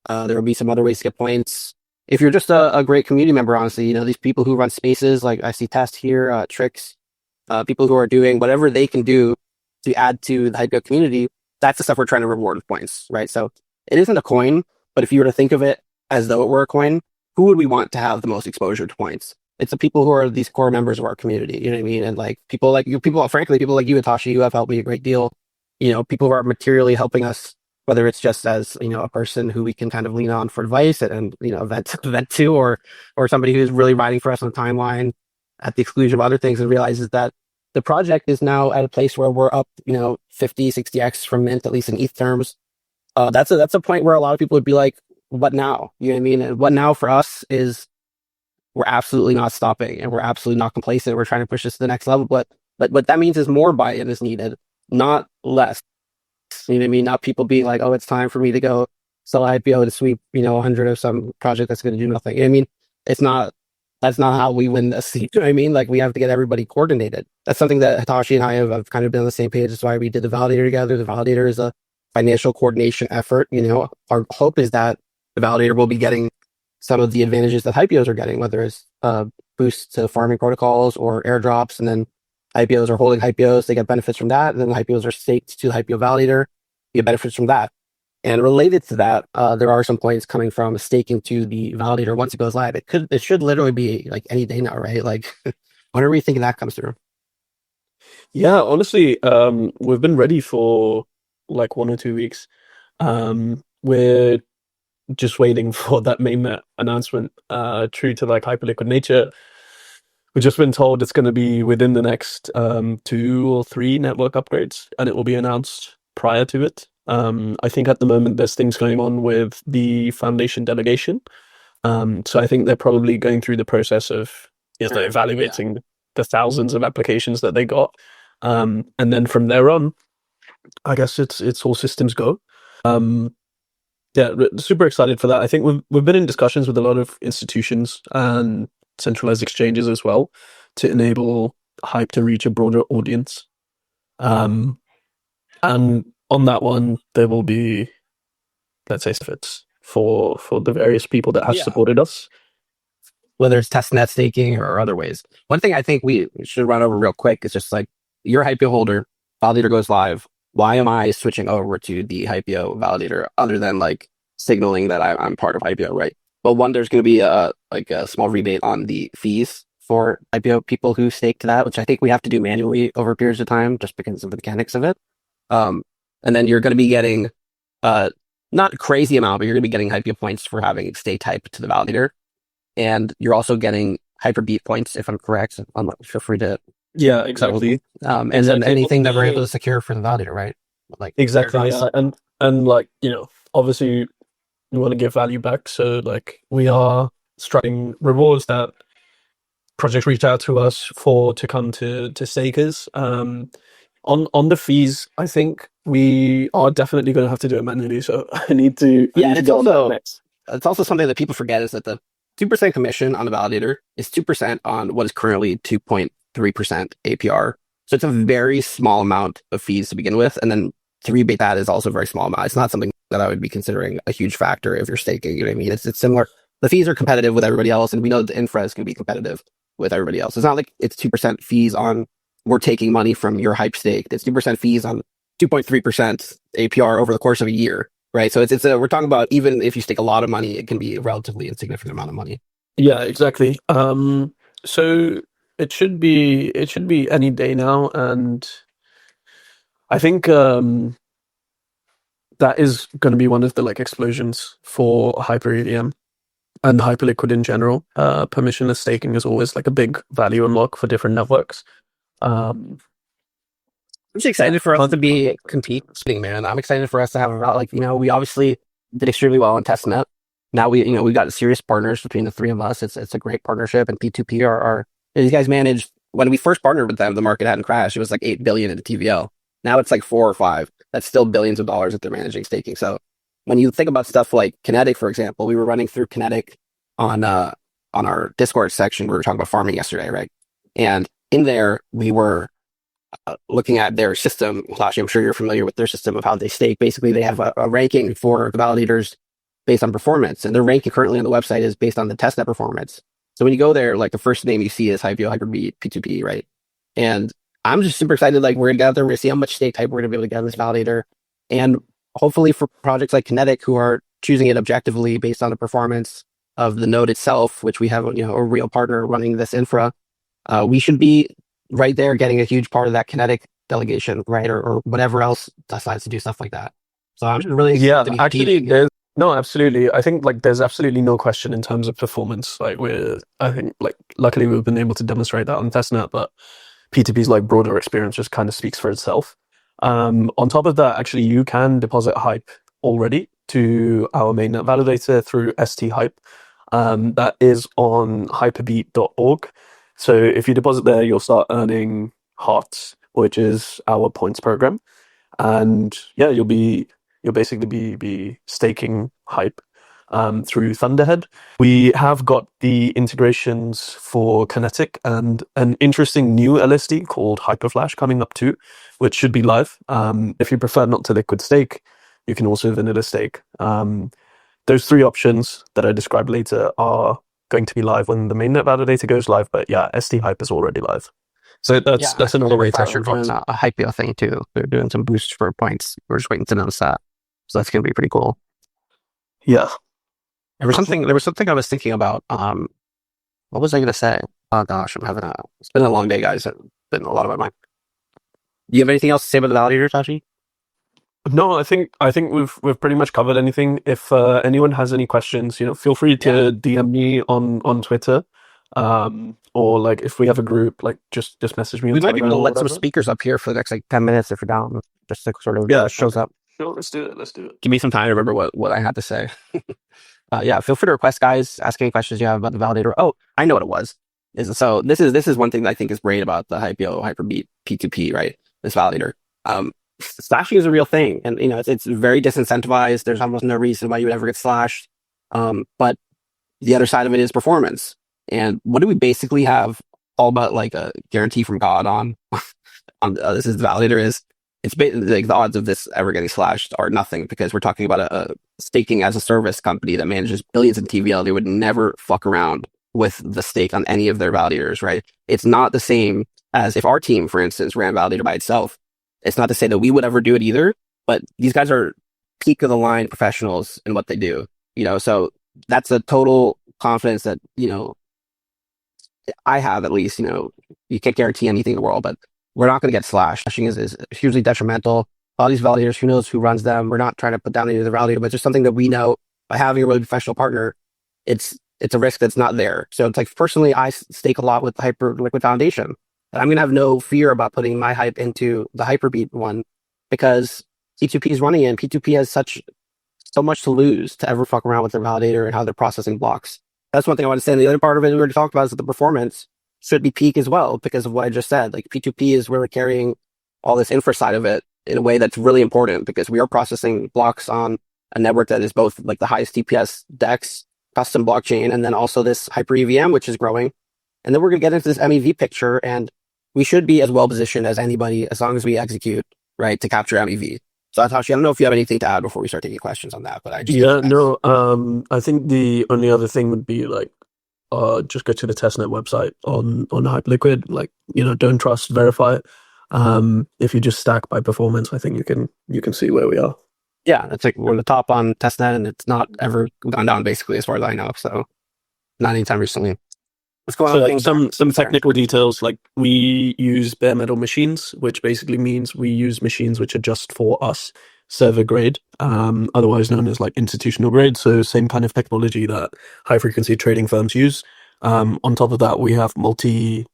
There will be some other ways to get points. If you're just a great community member, honestly, you know, these people who run spaces, like I see Test here, Tricks, people who are doing whatever they can do to add to the Hypio community, that's the stuff we're trying to reward with points, right? So it isn't a coin, but if you were to think of it as though it were a coin, who would we want to have the most exposure to points? It's the people who are these core members of our community, you know what I mean? And like people like you, frankly, people like you, Hatashi, who have helped me a great deal, you know, people who are materially helping us, whether it's just as, you know, a person who we can kind of lean on for advice and you know, vent to, or somebody who's really riding for us on the timeline at the exclusion of other things and realizes that the project is now at a place where we're up, you know, 50, 60x from mint, at least in ETH terms. That's a point where a lot of people would be like, what now? You know what I mean? And what now for us is we're absolutely not stopping and we're absolutely not complacent. We're trying to push this to the next level. But what that means is more buy-in is needed, not less. You know what I mean? Not people being like, oh, it's time for me to go sell IPO to sweep, you know, 100 of some project that's going to do nothing. You know what I mean? It's not, that's not how we win this. You know what I mean? Like we have to get everybody coordinated. That's something that Hatashi and I have kind of been on the same page. That's why we did the validator together. The validator is a financial coordination effort. You know, our hope is that the validator will be getting some of the advantages that Hypios are getting, whether it's boosts to farming protocols or airdrops, and then Hypios are holding Hypios, they get benefits from that, and then the Hypios are staked to the Hypio validator, you get benefits from that. And related to that, there are some points coming from staking to the validator once it goes live. It should literally be like any day now, right? Like, when are we thinking that comes through? Yeah, honestly, we've been ready for like 1 or 2 weeks. We're just waiting for that mainnet announcement. True to like Hyperliquid nature, we've just been told it's going to be within the next 2 or 3 network upgrades, and it will be announced prior to it. I think at the moment there's things going on with the foundation delegation. So I think they're probably going through the process of evaluating the thousands of applications that they got. And then from there on, I guess it's all systems go. Yeah, super excited for that. I think we've been in discussions with a lot of institutions and centralized exchanges as well to enable Hype to reach a broader audience. And on that one, there will be, let's say, benefits for the various people that have supported us, whether it's testnet staking or other ways. One thing I think we should run over real quick is just like, you're a Hypio holder, validator goes live. Why am I switching over to the Hypio validator other than like signaling that I'm part of Hypio, right? Well, one, there's going to be a small rebate on the fees for IPO people who stake to that, which I think we have to do manually over periods of time just because of the mechanics of it. And then you're going to be getting, not a crazy amount, but you're going to be getting Hypio points for having stake type to the validator. And you're also getting Hyperbeat points, if I'm correct. Feel free to. Yeah, exactly. And then anything that we're able to secure for the validator, right? Like exactly. Yeah. And like, you know, obviously we want to give value back. So like we are striking rewards that projects reach out to us for to come to stakers. On the fees, I think we are definitely going to have to do it manually. So I need to. Yeah, it's also something that people forget is that the 2% commission on the validator is 2% on what is currently 2.3% APR. So it's a very small amount of fees to begin with. And then to rebate that is also a very small amount. It's not something that I would be considering a huge factor if you're staking. You know what I mean? It's similar. The fees are competitive with everybody else, and we know that the infra is going to be competitive with everybody else. It's not like it's 2% fees on we're taking money from your hype stake. It's 2% fees on 2.3% APR over the course of a year. Right. So we're talking about even if you stake a lot of money, it can be a relatively insignificant amount of money. Yeah, exactly. So it should be any day now, and I think that is going to be one of the like explosions for Hyper EVM and Hyperliquid in general. Permissionless staking is always like a big value unlock for different networks. I'm just excited for us to be competing, man. I'm excited for us to have we obviously did extremely well on testnet. Now we got serious partners between the three of us. It's a great partnership, and P2P are these guys managed. When we first partnered with them, the market hadn't crashed. It was like 8 billion in the TVL. Now it's like 4 or 5. That's still billions of dollars that they're managing staking. So when you think about stuff like Kinetic, for example, we were running through Kinetic on our Discord section. We were talking about farming yesterday, right? And in there, we were looking at their system. Hatashi, I'm sure you're familiar with their system of how they stake. Basically, they have a ranking for the validators based on performance, and their ranking currently on the website is based on the testnet performance. So when you go there, like the first name you see is Hypio, Hyperbeat, P2P, right? And I'm just super excited. Like we're gonna get out there, we're gonna see how much stake type we're gonna be able to get on this validator, and hopefully for projects like Kinetic who are choosing it objectively based on the performance of the node itself, which we have a real partner running this infra, we should be right there getting a huge part of that Kinetic delegation, right? Or whatever else decides to do stuff like that. So I'm just really Yeah, excited to be actually, competing. there's no, absolutely. I think like there's absolutely no question in terms of performance. Like I think like luckily we've been able to demonstrate that on testnet, but P2P's like broader experience just kind of speaks for itself. On top of that, actually, you can deposit Hype already to our mainnet validator through ST Hype. That is on hyperbeat.org. So if you deposit there, you'll start earning hearts, which is our points program. And yeah, you'll basically be staking Hype through Thunderhead. We have got the integrations for Kinetic and an interesting new LSD called Hyperflash coming up too, which should be live. If you prefer not to liquid stake, you can also vanilla stake. Those three options that I describe later are going to be live when the mainnet validator goes live. But yeah, ST Hype is already live. So Yeah, that's another way to Flash are earn doing hearts. a Hypio thing too. They're doing some boosts for points. We're just waiting to notice that. So that's gonna be pretty cool. Yeah. There was something I was thinking about. What was I gonna say? Oh gosh, it's been a long day, guys. It's been a lot of my mind. Do you have anything else to say about the validator, Tashi? No, I think we've pretty much covered anything. If anyone has any questions, feel free Yeah. to DM me on Twitter, or like if we have a group, like just message me on We might be able Telegram to or let some whatever. speakers up here for the next like 10 minutes if we're down, just to sort of Yeah, shows up. sure. Let's do it. Let's do it. Give me some time to remember what I had to say. Yeah, feel free to request, guys. Ask any questions you have about the validator. Oh, I know what it was. So this is one thing that I think is great about the Hypio Hyperbeat P2P, right? This validator. Slashing is a real thing, and it's very disincentivized. There's almost no reason why you would ever get slashed. But the other side of it is performance. And what do we basically have all about like a guarantee from God on this is the validator is it's like the odds of this ever getting slashed are nothing because we're talking about a staking as a service company that manages billions in TVL. They would never fuck around with the stake on any of their validators, right? It's not the same as if our team, for instance, ran validator by itself. It's not to say that we would ever do it either, but these guys are peak of the line professionals in what they do, so that's a total confidence that, I have at least, you can't guarantee anything in the world, but we're not going to get slashed. Slashing is hugely detrimental. All these validators, who knows who runs them? We're not trying to put down any of the validator, but just something that we know by having a really professional partner, it's a risk that's not there. So it's like personally, I stake a lot with the Hyperliquid Foundation, and I'm going to have no fear about putting my hype into the Hyperbeat one because P2P is running it, and P2P has so much to lose to ever fuck around with their validator and how they're processing blocks. That's one thing I want to say. And the other part of it we already talked about is that the performance should be peak as well because of what I just said. Like P2P is really carrying all this infra side of it in a way that's really important because we are processing blocks on a network that is both like the highest TPS DEX custom blockchain and then also this Hyper EVM, which is growing. And then we're going to get into this MEV picture and we should be as well positioned as anybody as long as we execute, right, to capture MEV. So Hatashi, I don't know if you have anything to add before we start taking questions on that, but I just Yeah, no. I think the only other thing would be like, just go to the testnet website on Hyperliquid. Like, don't trust, verify it. If you just stack by performance, I think you can see where we are. Yeah, it's like we're the top on testnet, and it's not ever gone down basically, as far as I know. So not anytime recently. What's going on So with like things? some technical details, like we use bare metal machines, which basically means we use machines which are just for us, server grade, otherwise known as like institutional grade. So same kind of technology that high frequency trading firms use. On top of that, we have multi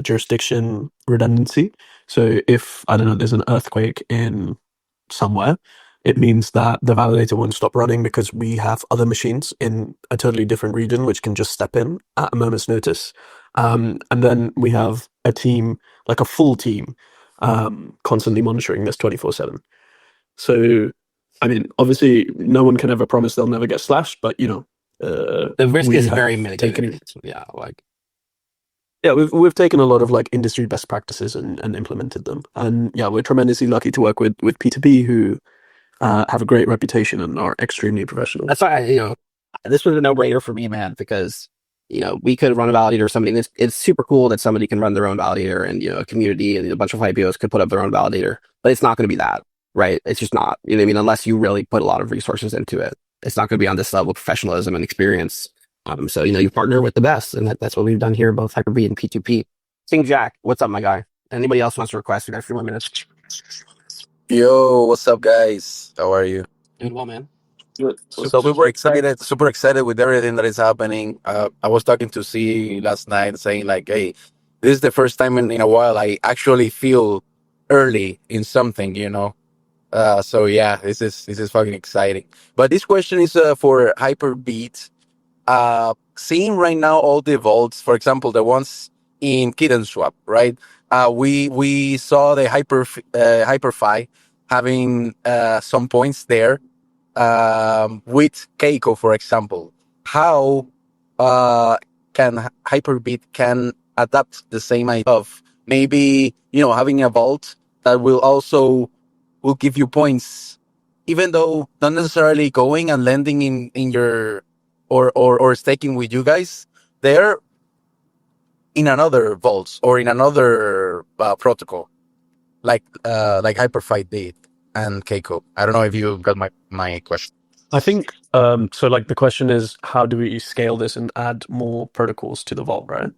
jurisdiction redundancy. So if I don't know, there's an earthquake in somewhere, it means that the validator won't stop running because we have other machines in a totally different region which can just step in at a moment's notice. And then we have a team, like a full team, constantly monitoring this 24/7. So I mean, obviously, no one can ever promise they'll never get slashed, but The risk we is have very mitigated. taken Yeah, like yeah, we've taken a lot of like industry best practices and implemented them, and yeah, we're tremendously lucky to work with P2P who have a great reputation and are extremely professional. that's why this was a no-brainer for me, man, because we could run a validator or something. It's super cool that somebody can run their own validator, and a community and a bunch of Hypios could put up their own validator, but it's not going to be that, right? It's just not. You know what I mean? Unless you really put a lot of resources into it, it's not going to be on this level of professionalism and experience. So you partner with the best, and that's what we've done here, both Hyperbeat and P2P. King Jack, what's up, my guy? Anybody else wants to request? We got a few more minutes. Yo, what's up, guys? How are you? Doing well, man. Super excited with everything that is happening. I was talking to C last night saying, like, hey, this is the first time in a while I actually feel early in something. So yeah, this is fucking exciting. But this question is for Hyperbeat. Seeing right now all the vaults, for example, the ones in Kitten Swap, right? We saw the Hyperfi having some points there with Keiko, for example. How can Hyperbeat can adapt the same idea of maybe having a vault that will give you points, even though not necessarily going and lending in your or staking with you guys there in another vaults or in another protocol like Hyperfight did and Keiko. I don't know if you got my question. I think so. Like the question is, how do we scale this and add more protocols to the vault, right?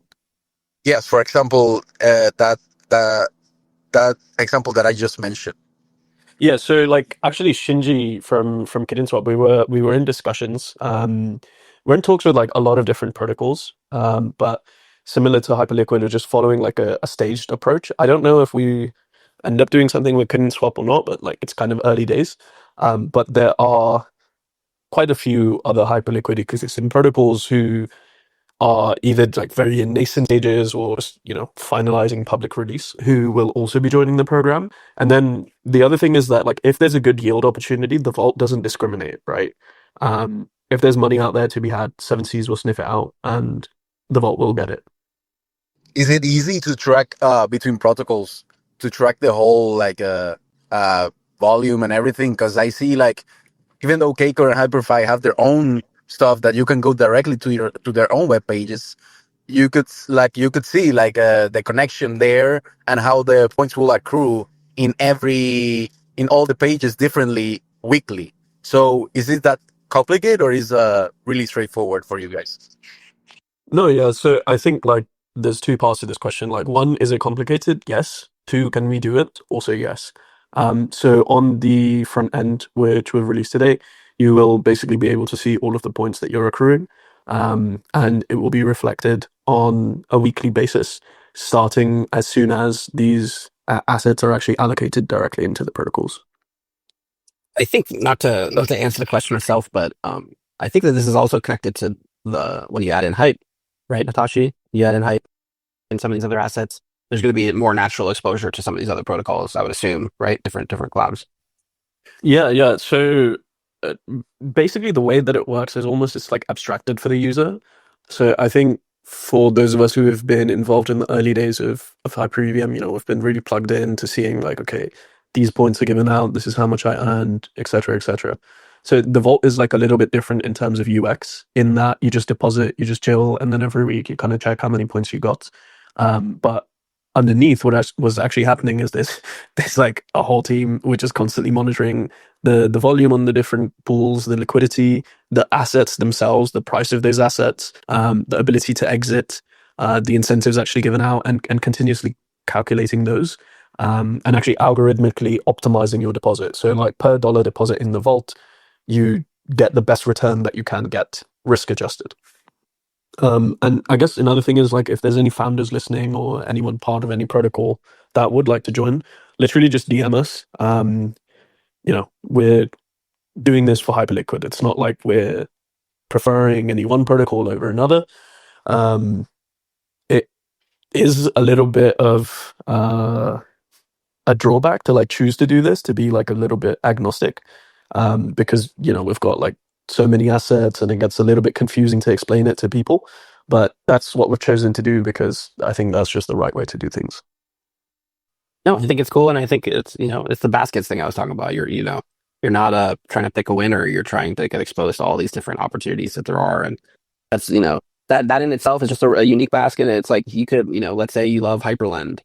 Yes, for example, that that example that I just mentioned. Yeah, so like actually Shinji from Kitten Swap, we were in discussions. We're in talks with like a lot of different protocols. But similar to Hyperliquid, we're just following like a staged approach. I don't know if we end up doing something with Kitten Swap or not, but like it's kind of early days. But there are quite a few other Hyperliquid ecosystem protocols who are either like very in nascent stages or finalizing public release who will also be joining the program. And then the other thing is that like if there's a good yield opportunity, the vault doesn't discriminate, right? If there's money out there to be had, 7Cs will sniff it out and the vault will get it. Is it easy to track between protocols to track the whole like volume and everything? Because I see like even though Keiko and Hyperfi have their own stuff that you can go directly to their own web pages, you could see like the connection there and how the points will accrue in all the pages differently weekly. So is it that complicated or is really straightforward for you guys? No, yeah. So I think like there's two parts to this question. Like one, is it complicated? Yes. Two, can we do it? Also, yes. So on the front end, which we've released today, you will basically be able to see all of the points that you're accruing. And it will be reflected on a weekly basis, starting as soon as these assets are actually allocated directly into the protocols. I think not to answer the question myself, but I think that this is also connected to the when you add in hype, right, Hatashi? You add in hype in some of these other assets. There's going to be more natural exposure to some of these other protocols, I would assume, right? Different clouds. Yeah, yeah. So uh, basically, the way that it works is almost it's like abstracted for the user. So I think for those of us who have been involved in the early days of Hyper-EVM, we've been really plugged in to seeing like, okay, these points are given out, this is how much I earned, etc., etc. So the vault is like a little bit different in terms of UX in that you just deposit, you just chill, and then every week you kind of check how many points you got. But underneath, what was actually happening is there's like a whole team which is constantly monitoring the volume on the different pools, the liquidity, the assets themselves, the price of those assets, the ability to exit, the incentives actually given out, and continuously calculating those, and actually algorithmically optimizing your deposit. So like per dollar deposit in the vault, you get the best return that you can get, risk adjusted. And I guess another thing is like if there's any founders listening or anyone part of any protocol that would like to join, literally just DM us. We're doing this for Hyperliquid. It's not like we're preferring any one protocol over another. It is a little bit of a drawback to like choose to do this, to be like a little bit agnostic. because, you know, we've got like so many assets and it gets a little bit confusing to explain it to people. But that's what we've chosen to do because I think that's just the right way to do things. No, I think it's cool, and I think it's, you know, it's the baskets thing I was talking about. You're not trying to pick a winner. You're trying to get exposed to all these different opportunities that there are, and that's, you know, that in itself is just a unique basket. It's like you could, you know, let's say you love Hyperlend,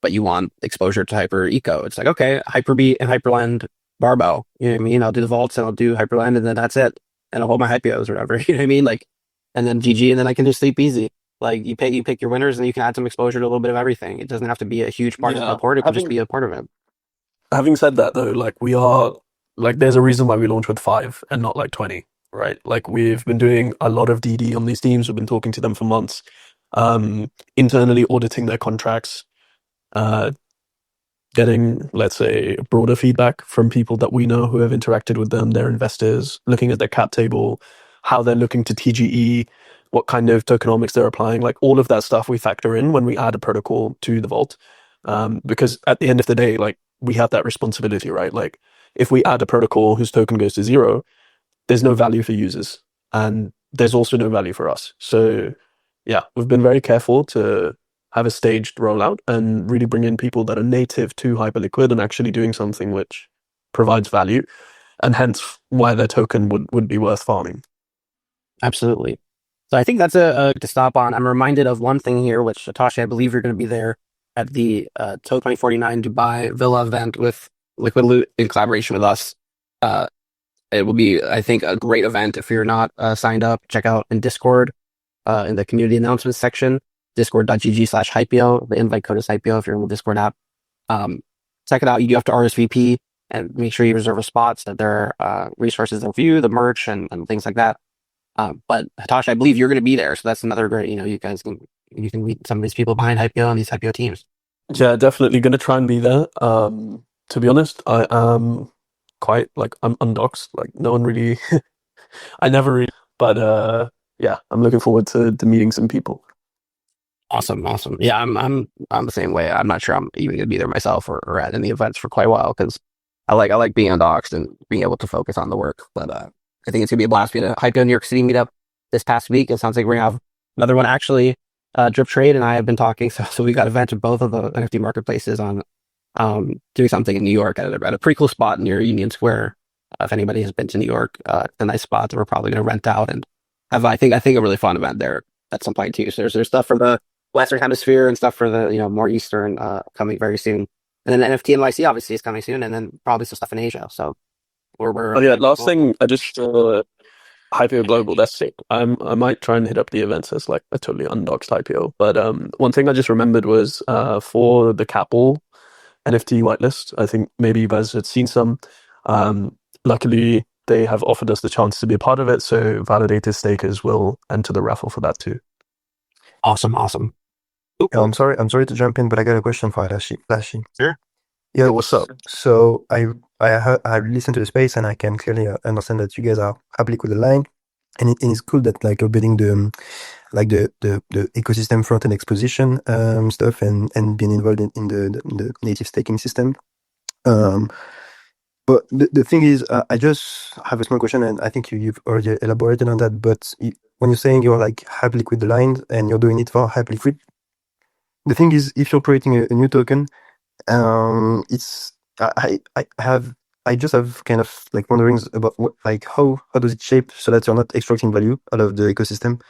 but you want exposure to Hyper Eco. It's like, okay, Hyperbeat and Hyperlend barbell. You know what I mean? I'll do the vaults and I'll do Hyperlend, and then that's it. And I'll hold my Hypios or whatever. You know what I mean? Like, and then GG, and then I can just sleep easy. Like you pick your winners, and you can add some exposure to a little bit of everything. It doesn't have to be a huge part of the port. It could just be a part of it. Having said that, though, like we are like there's a reason why we launch with 5 and not like 20, right? Like we've been doing a lot of DD on these teams. We've been talking to them for months, internally auditing their contracts, uh, getting, let's say, broader feedback from people that we know who have interacted with them, their investors, looking at their cap table, how they're looking to TGE, what kind of tokenomics they're applying, like all of that stuff we factor in when we add a protocol to the vault. Because at the end of the day, like we have that responsibility, right? Like if we add a protocol whose token goes to 0, there's no value for users and there's also no value for us. So yeah, we've been very careful to have a staged rollout and really bring in people that are native to Hyperliquid and actually doing something which provides value, and hence why their token would be worth farming. Absolutely. So I think that's to stop on. I'm reminded of one thing here, which Hatashi, I believe you're going to be there at the Toe 2049 Dubai Villa event with Liquid Loot in collaboration with us. It will be, I think, a great event. If you're not signed up, check out in Discord in the community announcements section, discord.gg/Hypio. The invite code is Hypio if you're in the Discord app. Check it out. You do have to RSVP and make sure you reserve a spot so that there are resources to view, the merch and things like that. But Hatashi, I believe you're going to be there, so that's another great. You know, you can meet some of these people behind Hypio and these Hypio teams. Yeah, definitely going to try and be there. To be honest, I am quite like I'm undoxed. Like no one really, I never really. But yeah, I'm looking forward to meeting some people. Awesome. Yeah, I'm the same way. I'm not sure I'm even going to be there myself or at any events for quite a while because I like being undoxed and being able to focus on the work. But I think it's gonna be a blast. We had a Hypio New York City meetup this past week. It sounds like we're gonna have another one. Actually, Drip Trade and I have been talking, so we got events at both of the NFT marketplaces on doing something in New York at a pretty cool spot near Union Square. If anybody has been to New York, it's a nice spot that we're probably gonna rent out and have I think a really fun event there at some point too. So there's stuff for the Western Hemisphere and stuff for the more Eastern coming very soon. And then NFT NYC obviously is coming soon, and then probably some stuff in Asia. So we're oh yeah, last thing I just Hypio Global, that's sick. I might try and hit up the events as like a totally undoxed Hypio. But one thing I just remembered was for the Capel NFT whitelist, I think maybe you guys had seen some. Luckily, they have offered us the chance to be a part of it, so validated stakers will enter the raffle for that too. awesome. Yeah, I'm sorry to jump in, but I got a question for Hatashi. Sure. Yeah, What's up? So I listened to the space and I can clearly understand that you guys are happily with the line, and it's cool that like you're building the ecosystem front end exposition stuff and being involved in the native staking system. But the thing is, I just have a small question, and I think you've already elaborated on that. But when you're saying you're like Hyperliquid aligned and you're doing it for Hyperliquid, the thing is, if you're creating a new token, it's I just have kind of like wonderings about how does it shape so that you're not extracting value out of the ecosystem.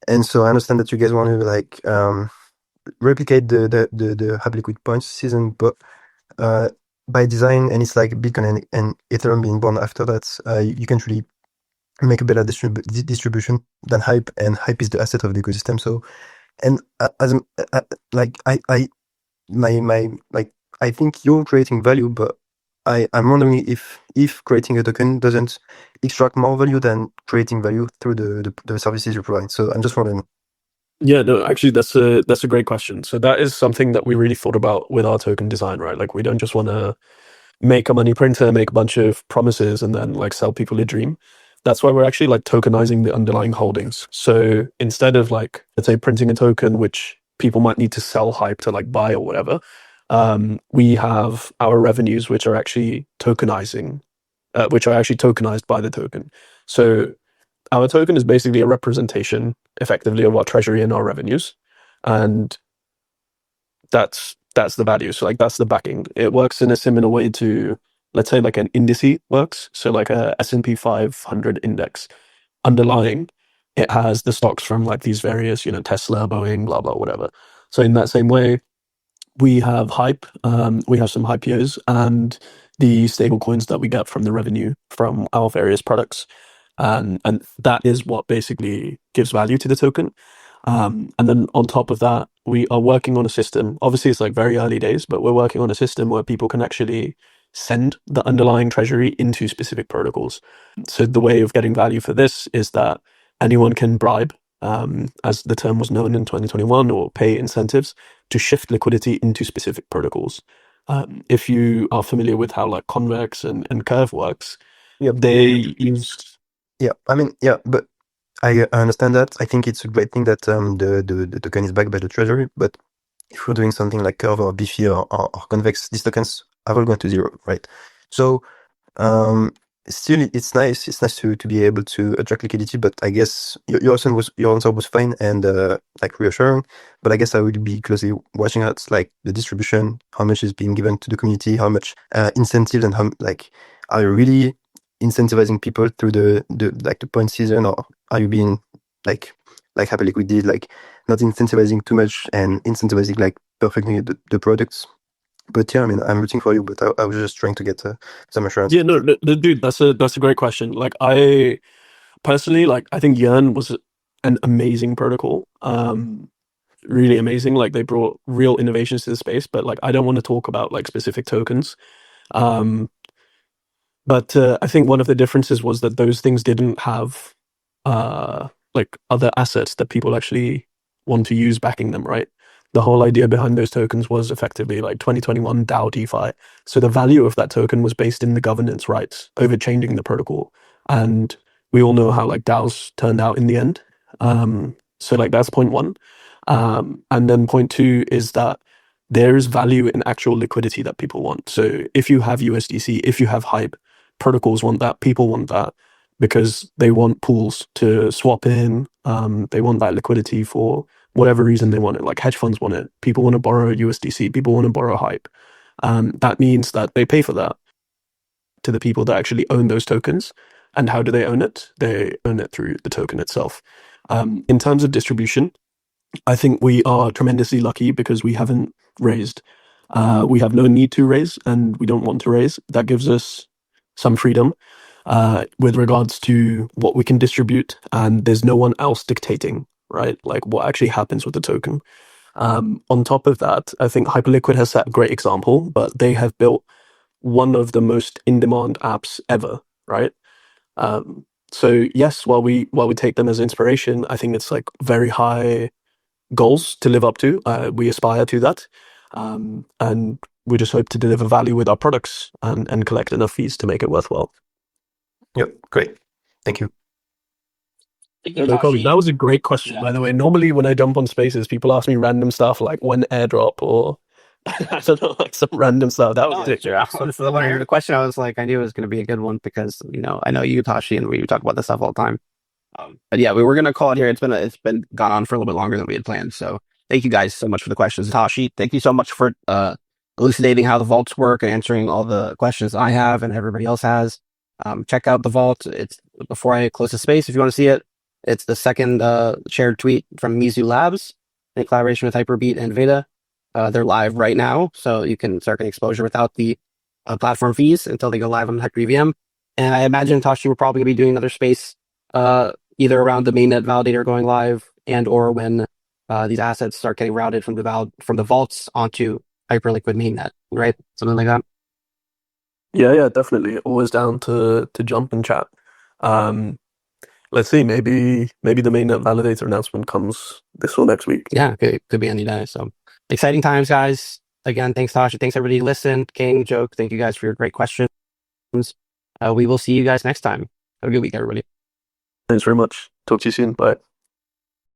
And so I understand that you guys want to like replicate the Hyperliquid points system, but by design, and it's like Bitcoin and Ethereum being born after that, you can really make a better distribution than Hype, and Hype is the asset of the ecosystem. So, and I think you're creating value, but I'm wondering if creating a token doesn't extract more value than creating value through the services you provide. So I'm just wondering. Yeah, no, actually, that's a great question. So that is something that we really thought about with our token design, right? Like we don't just want to make a money printer, make a bunch of promises, and then like sell people a dream. That's why we're actually like tokenizing the underlying holdings. So instead of like, let's say, printing a token which people might need to sell Hype to like buy or whatever, we have our revenues which are actually tokenizing which are actually tokenized by the token. So our token is basically a representation, effectively, of our treasury and our revenues, and that's the value. So like that's the backing. It works in a similar way to, let's say, like an indice works. So like a S&P 500 index. Underlying, it has the stocks from like these various, Tesla, Boeing, blah blah, whatever. So in that same way, we have Hype, we have some Hypios, and the stable coins that we get from the revenue from our various products. And that is what basically gives value to the token. And then on top of that, we are working on a system. Obviously, it's like very early days, but we're working on a system where people can actually send the underlying treasury into specific protocols. So the way of getting value for this is that anyone can bribe, as the term was known in 2021, or pay incentives to shift liquidity into specific protocols. If you are familiar with how like Convex and Curve works, they use... Yeah, I mean, yeah, but I understand that. I think it's a great thing that the token is backed by the treasury, but if we're doing something like Curve or Bifi or Convex, these tokens are all going to zero, right? So still, it's nice. It's nice to be able to attract liquidity, but I guess your answer was fine and like reassuring. But I guess I will be closely watching out like the distribution, how much is being given to the community, how much incentives, and how like are you really incentivizing people through the like the point season, or are you being like Hyperliquid did, like not incentivizing too much and incentivizing like perfectly the products? But yeah, I mean, I'm rooting for you, but I was just trying to get some assurance. Yeah, no, dude, that's a great question. Like I personally, like I think Yearn was an amazing protocol. Really amazing. Like they brought real innovations to the space, but like I don't want to talk about like specific tokens. But I think one of the differences was that those things didn't have like other assets that people actually want to use backing them, right? The whole idea behind those tokens was effectively like 2021 DAO DeFi. So the value of that token was based in the governance rights over changing the protocol. And we all know how like DAOs turned out in the end. So like that's point one. And then point two is that there is value in actual liquidity that people want. So if you have USDC, if you have Hype, protocols want that, people want that, because they want pools to swap in. They want that liquidity for whatever reason they want it. Like hedge funds want it. People want to borrow USDC. People want to borrow Hype. That means that they pay for that to the people that actually own those tokens. And how do they own it? They own it through the token itself. In terms of distribution, I think we are tremendously lucky because we haven't raised. We have no need to raise, and we don't want to raise. That gives us some freedom with regards to what we can distribute, and there's no one else dictating, right? Like what actually happens with the token. On top of that, I think Hyperliquid has set a great example, but they have built one of the most in-demand apps ever, right? So yes, while we take them as inspiration, I think it's like very high goals to live up to. We aspire to that, and we just hope to deliver value with our products and collect enough fees to make it worthwhile. Yep, great. Thank you. No problem. That was a great question, by the way. Normally, when I jump on spaces, people ask me random stuff like when airdrop or I don't know, like some random stuff. That was ridiculous. The question I was like, I knew it was going to be a good one because I know you, Hatashi, and we talk about this stuff all the time. But yeah, we were going to call it here. It's been gone on for a little bit longer than we had planned. So thank you guys so much for the questions. Hatashi, thank you so much for elucidating how the vaults work and answering all the questions I have and everybody else has. Check out the vault. It's before I close the space. If you want to see it, it's the second shared tweet from Mizu Labs in collaboration with Hyperbeat and Veda. They're live right now, so you can start getting exposure without the platform fees until they go live on HyperEVM. And I imagine, Hatashi, we're probably going to be doing another space either around the mainnet validator going live and or when these assets start getting routed from the vaults onto Hyperliquid mainnet, right? Something like that. Yeah, definitely. Always down to jump and chat. Let's see, maybe the mainnet validator announcement comes this or next week. Yeah, could be any day. So exciting times, guys. Again, thanks, Tasha. Thanks, everybody who listened. King, Joke, thank you guys for your great questions. We will see you guys next time. Have a good week, everybody. Thanks very much. Talk to you soon. Bye.